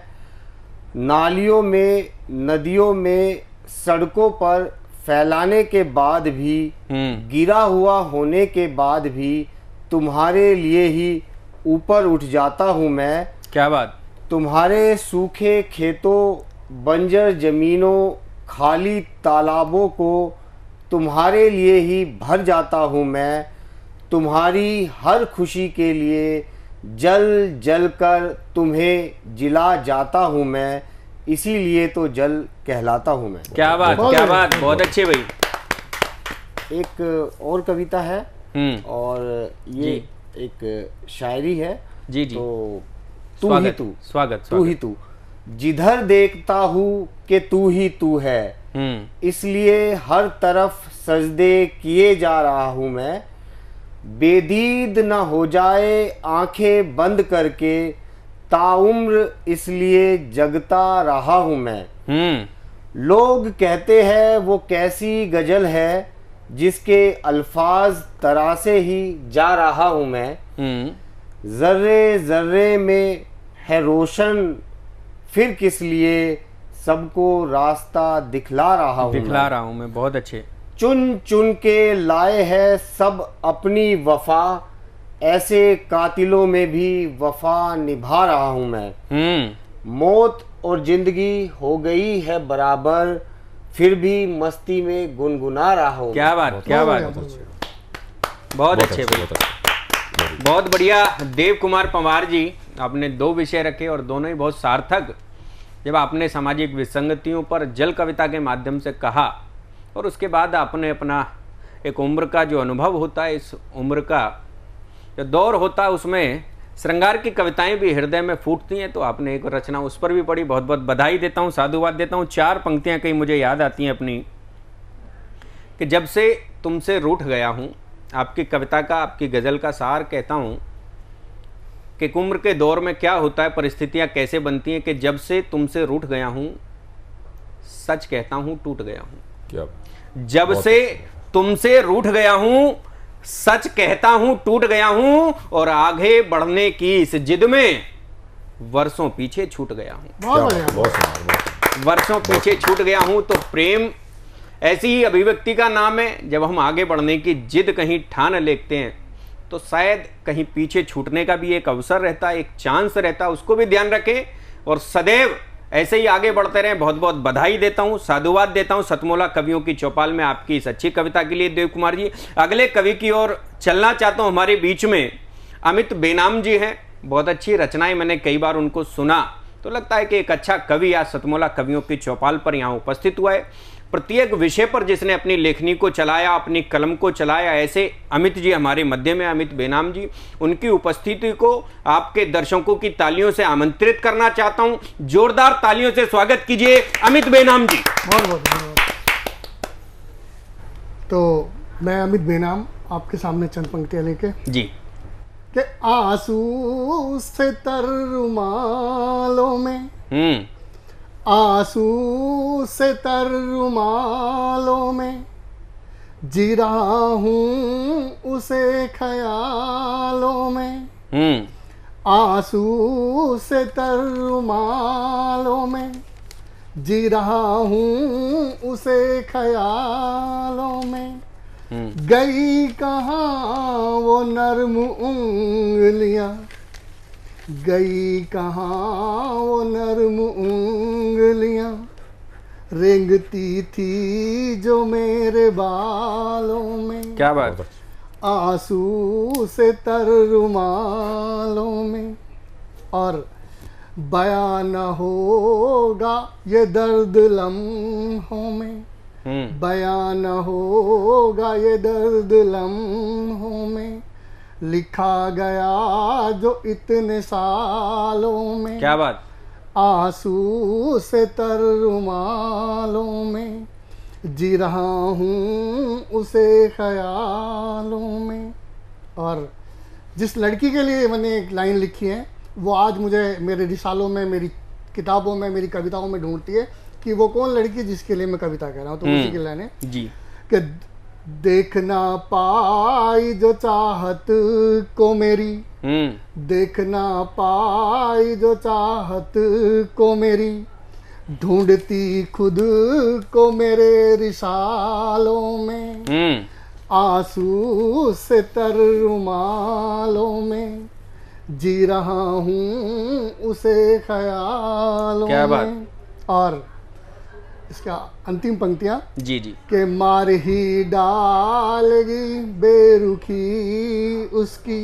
नालियों में, नदियों में, सड़कों पर फैलाने के बाद भी, गिरा हुआ होने के बाद भी तुम्हारे लिए ही ऊपर उठ जाता हूँ मैं। क्या बात। तुम्हारे सूखे खेतों, बंजर जमीनों, खाली तालाबों को तुम्हारे लिए ही भर जाता हूँ मैं। तुम्हारी हर खुशी के लिए जल जल कर तुम्हें जिला जाता हूँ मैं, इसीलिए तो जल कहलाता हूँ मैं। क्या बात, क्या बात, बहुत अच्छे भाई। एक और कविता है और ये एक शायरी है। जी जी। तो तू ही तू, स्वागत, तू ही तू, जिधर देखता हूँ कि तू ही तू है, इसलिए हर तरफ सजदे किए जा रहा हूँ मैं। बेदीद न हो जाए आंखें बंद करके, ताउम्र इसलिए जगता रहा हूँ मैं। लोग कहते हैं वो कैसी गजल है, जिसके अल्फाज तरासे ही जा रहा हूँ मैं। जर्रे जर्रे में है रोशन, फिर किस लिए सबको रास्ता दिखला रहा हूँ। दिखला रहा हूँ मैं, बहुत अच्छे। चुन चुन के लाए है सब अपनी वफा, ऐसे कातिलों में भी वफा निभा रहा हूँ मैं। मौत और जिंदगी हो गई है बराबर, फिर भी मस्ती में गुनगुना रहा हूँ। क्या बात, क्या बात, बहुत अच्छे, बहुत बढ़िया। देव कुमार पंवार जी, आपने 2 विषय रखे और दोनों ही बहुत सार्थक। जब आपने सामाजिक विसंगतियों पर जल कविता के माध्यम से कहा और उसके बाद आपने अपना एक उम्र का जो अनुभव होता है, इस उम्र का जो दौर होता है, उसमें श्रृंगार की कविताएं भी हृदय में फूटती हैं, तो आपने एक रचना उस पर भी पढ़ी। बहुत बहुत बधाई देता हूँ, साधुवाद देता हूँ। 4 पंक्तियां कहीं मुझे याद आती हैं अपनी, कि जब से तुमसे रूठ गया हूँ। आपकी कविता का, आपकी गज़ल का सार कहता हूँ कि उम्र के दौर में क्या होता है, परिस्थितियाँ कैसे बनती हैं, कि जब से तुमसे रूठ गया हूँ, सच कहता हूँ टूट गया हूँ। क्या जब से तुमसे रूठ गया हूँ, सच कहता हूँ टूट गया हूँ, और आगे बढ़ने की इस जिद में वर्षों पीछे छूट गया हूँ। वर्षों पीछे छूट गया हूँ। तो प्रेम ऐसी ही अभिव्यक्ति का नाम है। जब हम आगे बढ़ने की जिद कहीं ठान लेते हैं, तो शायद कहीं पीछे छूटने का भी एक अवसर रहता है, एक चांस रहता है, उसको भी ध्यान रखें और सदैव ऐसे ही आगे बढ़ते रहें। बहुत बहुत बधाई देता हूं, साधुवाद देता हूं सतमोला कवियों की चौपाल में आपकी इस अच्छी कविता के लिए देव कुमार जी। अगले कवि की ओर चलना चाहता हूं। हमारे बीच में अमित बेनाम जी हैं। बहुत अच्छी रचनाएं, मैंने कई बार उनको सुना तो लगता है कि एक अच्छा कवि आज सतमोला कवियों की चौपाल पर यहाँ उपस्थित हुआ है। प्रत्येक विषय पर जिसने अपनी लेखनी को चलाया, अपनी कलम को चलाया, ऐसे अमित जी हमारे मध्य में, अमित बेनाम जी। उनकी उपस्थिति को आपके दर्शकों की तालियों से आमंत्रित करना चाहता हूं। जोरदार तालियों से स्वागत कीजिए अमित बेनाम जी। बहुत बहुत धन्यवाद। तो मैं अमित बेनाम आपके सामने चंद पंक्तियां लेके जी। कि आंसू से तर रुमालों में, आंसू से तर रुमालों में, जी रहा हूँ उसे ख्यालों में। आंसू से तर रुमालों में, जी रहा हूँ उसे ख्यालों में। गई कहाँ वो नर्म उंगलियाँ, गई कहाँ वो नर्म उंगलियाँ, रेंगती थी जो मेरे बालों में। क्या बात। आंसू से तर रुमालों में। और बयां न होगा ये दर्द लम्हों में, बयां न होगा ये दर्द लम्हों में, लिखा गया जो इतने सालों में। क्या बात। आंसू से तर रुमालों में, जी रहा हूँ उसे ख्यालों में। और जिस लड़की के लिए मैंने एक लाइन लिखी है वो आज मुझे मेरे रिसालों में, मेरी किताबों में, मेरी कविताओं में ढूंढती है कि वो कौन लड़की जिसके लिए मैं कविता कह रहा हूँ। तो उसी की लाइन है जी कि देख ना पाई जो चाहत को मेरी, देख ना पाई जो चाहत को मेरी, ढूंढती खुद को मेरे रिसालों में, आंसू से तर रुमालों में, जी रहा हूँ उसे ख्यालों क्या बात। में। और इसका अंतिम पंक्तियां जी जी के मार ही डालेगी बेरुखी उसकी,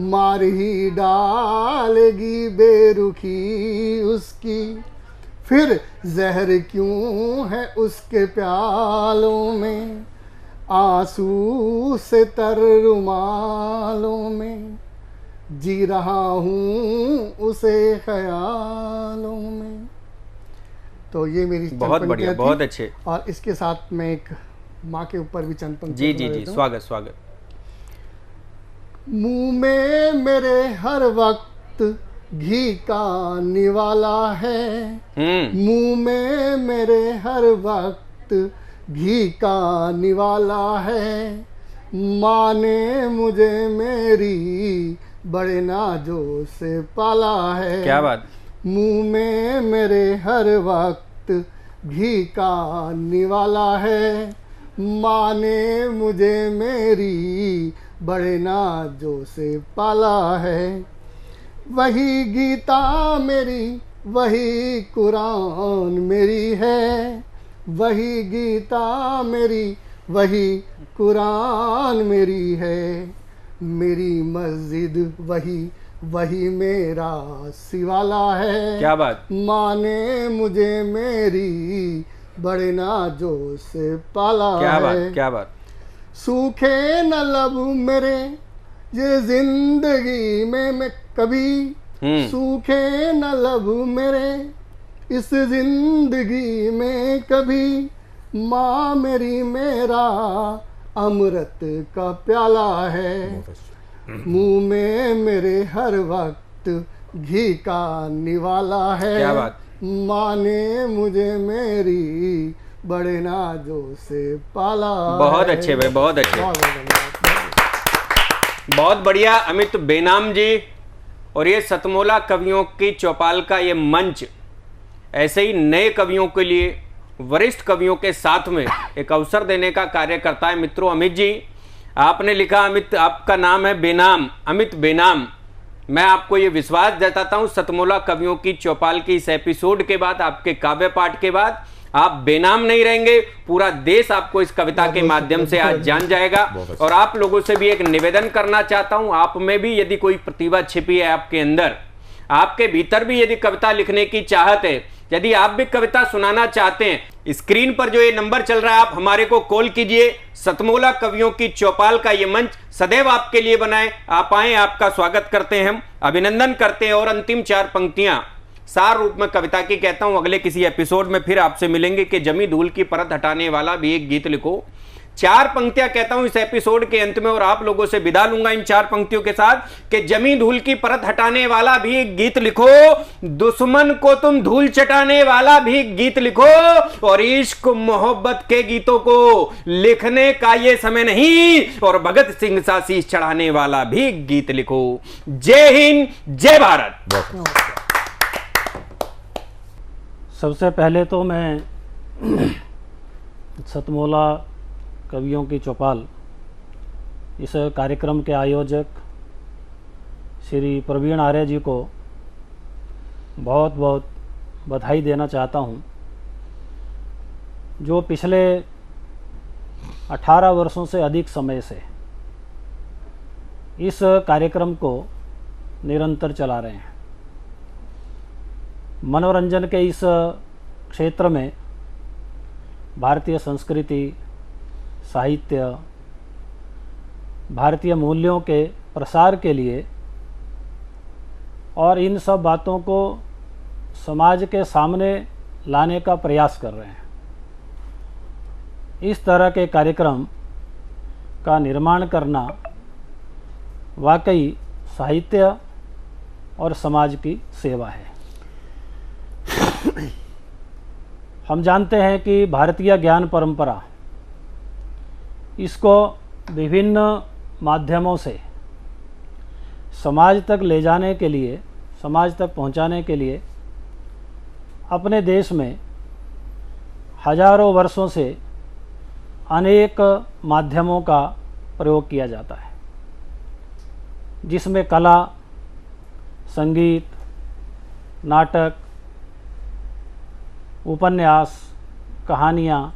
मार ही डालेगी बेरुखी उसकी, फिर जहर क्यों है उसके प्यालों में, आंसू से तर रुमालों में, जी रहा हूँ उसे ख्यालों में। तो ये मेरी बहुत बढ़िया, बहुत अच्छे। और इसके साथ मैं एक माँ के ऊपर भी चंद पंक्ति जी जी जी, स्वागत स्वागत। मुंह में मेरे हर वक्त घी का निवाला है, मुंह में मेरे हर वक्त घी का निवाला है, माँ ने मुझे मेरी बड़े नाजों से पाला है। क्या बात। मुंह में मेरे हर वक्त घी का निवाला है, माँ ने मुझे मेरी बड़े नाजों से पाला है। वही गीता मेरी, वही कुरान मेरी है, वही गीता मेरी, वही कुरान मेरी है, मेरी मस्जिद वही, वही मेरा सिवाला है। क्या बात। माँ ने मुझे मेरी बड़े नाजों से पाला है। क्या बात, क्या बात। सूखे न लब मेरे ये जिंदगी में मैं कभी, सूखे न लब मेरे इस जिंदगी में कभी, माँ मेरी मेरा अमृत का प्याला है। मुंह में मेरे हर वक्त घी का निवाला है। क्या बात। माँ ने मुझे मेरी बड़े नाजों से पाला। बहुत अच्छे भाई, बहुत अच्छे, बहुत बढ़िया अमित बेनाम जी। और ये सतमोला कवियों की चौपाल का ये मंच ऐसे ही नए कवियों के लिए, वरिष्ठ कवियों के साथ में एक अवसर देने का कार्य करता है। मित्रों, अमित जी आपने लिखा, अमित आपका नाम है बेनाम, अमित बेनाम। मैं आपको ये विश्वास जताता हूँ सतमोला कवियों की चौपाल की इस एपिसोड के बाद, आपके काव्य पाठ के बाद आप बेनाम नहीं रहेंगे। पूरा देश आपको इस कविता के माध्यम से आज जान जाएगा। और आप लोगों से भी एक निवेदन करना चाहता हूं, आप में भी यदि कोई प्रतिभा छिपी है आपके अंदर, आपके भीतर भी यदि कविता लिखने की चाहत है, यदि आप भी कविता सुनाना चाहते हैं, स्क्रीन पर जो ये नंबर चल रहा है आप हमारे को कॉल कीजिए। सतमोला कवियों की चौपाल का ये मंच सदैव आपके लिए बनाए। आप आए, आपका स्वागत करते हैं, हम अभिनंदन करते हैं। और अंतिम 4 पंक्तियां सार रूप में कविता की कहता हूं, अगले किसी एपिसोड में फिर आपसे मिलेंगे कि जमी धूल की परत हटाने वाला भी एक गीत लिखो। 4 पंक्तियां कहता हूं इस एपिसोड के अंत में, और आप लोगों से विदा लूंगा इन 4 पंक्तियों के साथ कि जमी धूल की परत हटाने वाला भी एक गीत लिखो, दुश्मन को तुम धूल चटाने वाला भी एक गीत लिखो, और इश्क मोहब्बत के गीतों को लिखने का ये समय नहीं, और भगत सिंह सा शीश चढ़ाने वाला भी एक गीत लिखो। जय हिंद, जय भारत। सबसे पहले तो मैं सतमोला कवियों की चौपाल इस कार्यक्रम के आयोजक श्री प्रवीण आर्य जी को बहुत बहुत बधाई देना चाहता हूं, जो पिछले 18 वर्षों से अधिक समय से इस कार्यक्रम को निरंतर चला रहे हैं। मनोरंजन के इस क्षेत्र में भारतीय संस्कृति, साहित्य, भारतीय मूल्यों के प्रसार के लिए और इन सब बातों को समाज के सामने लाने का प्रयास कर रहे हैं। इस तरह के कार्यक्रम का निर्माण करना वाकई साहित्य और समाज की सेवा है। हम जानते हैं कि भारतीय ज्ञान परंपरा इसको विभिन्न माध्यमों से समाज तक ले जाने के लिए, समाज तक पहुंचाने के लिए अपने देश में हजारों वर्षों से अनेक माध्यमों का प्रयोग किया जाता है, जिसमें कला, संगीत, नाटक, उपन्यास, कहानियाँ,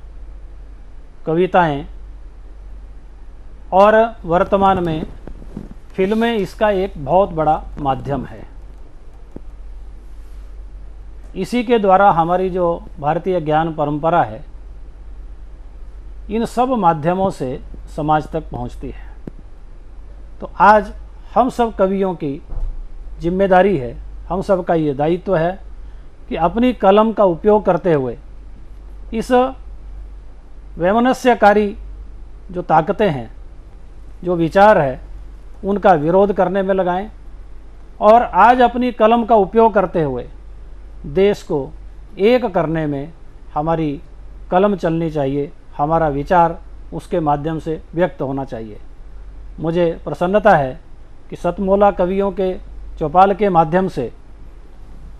कविताएं और वर्तमान में फिल्में इसका एक बहुत बड़ा माध्यम है। इसी के द्वारा हमारी जो भारतीय ज्ञान परंपरा है, इन सब माध्यमों से समाज तक पहुंचती है। तो आज हम सब कवियों की जिम्मेदारी है, हम सब का ये दायित्व है कि अपनी कलम का उपयोग करते हुए इस वैमनस्यकारी जो ताकतें हैं, जो विचार है, उनका विरोध करने में लगाएं और आज अपनी कलम का उपयोग करते हुए देश को एक करने में हमारी कलम चलनी चाहिए, हमारा विचार उसके माध्यम से व्यक्त होना चाहिए। मुझे प्रसन्नता है कि सतमोला कवियों के चौपाल के माध्यम से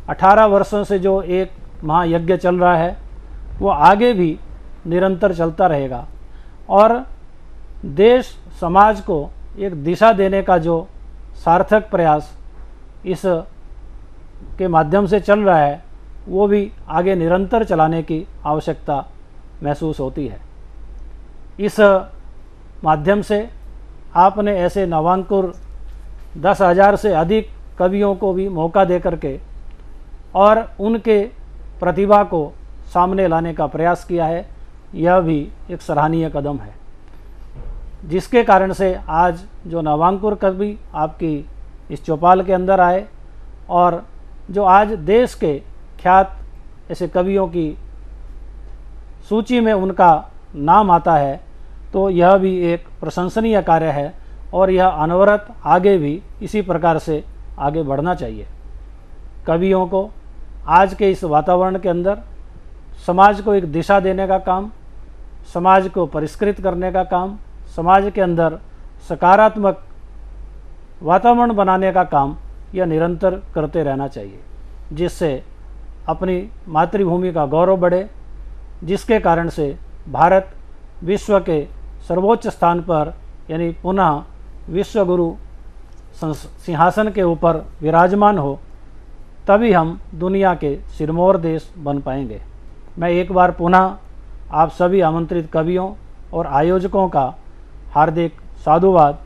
18 वर्षों से जो एक महायज्ञ चल रहा है वो आगे भी निरंतर चलता रहेगा और देश समाज को एक दिशा देने का जो सार्थक प्रयास इस के माध्यम से चल रहा है वो भी आगे निरंतर चलाने की आवश्यकता महसूस होती है। इस माध्यम से आपने ऐसे नवांकुर 10,000 से अधिक कवियों को भी मौका दे करके और उनके प्रतिभा को सामने लाने का प्रयास किया है। यह भी एक सराहनीय कदम है, जिसके कारण से आज जो नवांकुर कवि आपकी इस चौपाल के अंदर आए और जो आज देश के ख्यात ऐसे कवियों की सूची में उनका नाम आता है, तो यह भी एक प्रशंसनीय कार्य है और यह अनवरत आगे भी इसी प्रकार से आगे बढ़ना चाहिए। कवियों को आज के इस वातावरण के अंदर समाज को एक दिशा देने का काम, समाज को परिष्कृत करने का काम, समाज के अंदर सकारात्मक वातावरण बनाने का काम यह निरंतर करते रहना चाहिए, जिससे अपनी मातृभूमि का गौरव बढ़े, जिसके कारण से भारत विश्व के सर्वोच्च स्थान पर यानी पुनः विश्व गुरु सिंहासन के ऊपर विराजमान हो, तभी हम दुनिया के सिरमौर देश बन पाएंगे। मैं एक बार पुनः आप सभी आमंत्रित कवियों और आयोजकों का हार्दिक साधुवाद,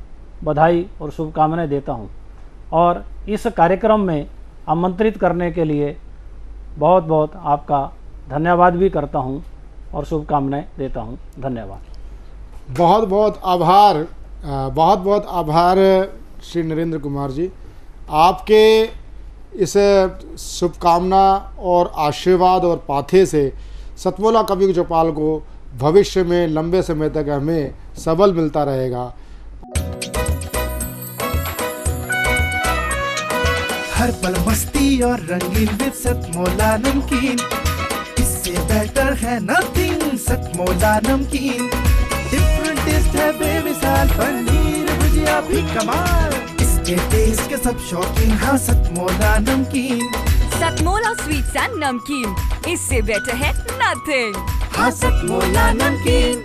बधाई और शुभकामनाएं देता हूं और इस कार्यक्रम में आमंत्रित करने के लिए बहुत बहुत आपका धन्यवाद भी करता हूं और शुभकामनाएं देता हूं। धन्यवाद। बहुत बहुत आभार श्री नरेंद्र कुमार जी। आपके इस शुभकामना और आशीर्वाद और पाथे से सतमोला कवि चौपाल को भविष्य में लंबे समय तक हमें सबल मिलता रहेगा। हर पल मस्ती और रंगीन विद सतमोला नमकीन, इससे बेटर है नथिंग। सतमोला नमकीन डिफरेंट टेस्ट है बेमिसाल, पनीर भुजिया भी कमाल, इसके टेस्ट के सब शौकीन। हाँ सतमोला नमकीन, सतमोला स्वीट्स एंड नमकीन, इससे बेटर है नथिंग। हाँ सतमोला नमकीन।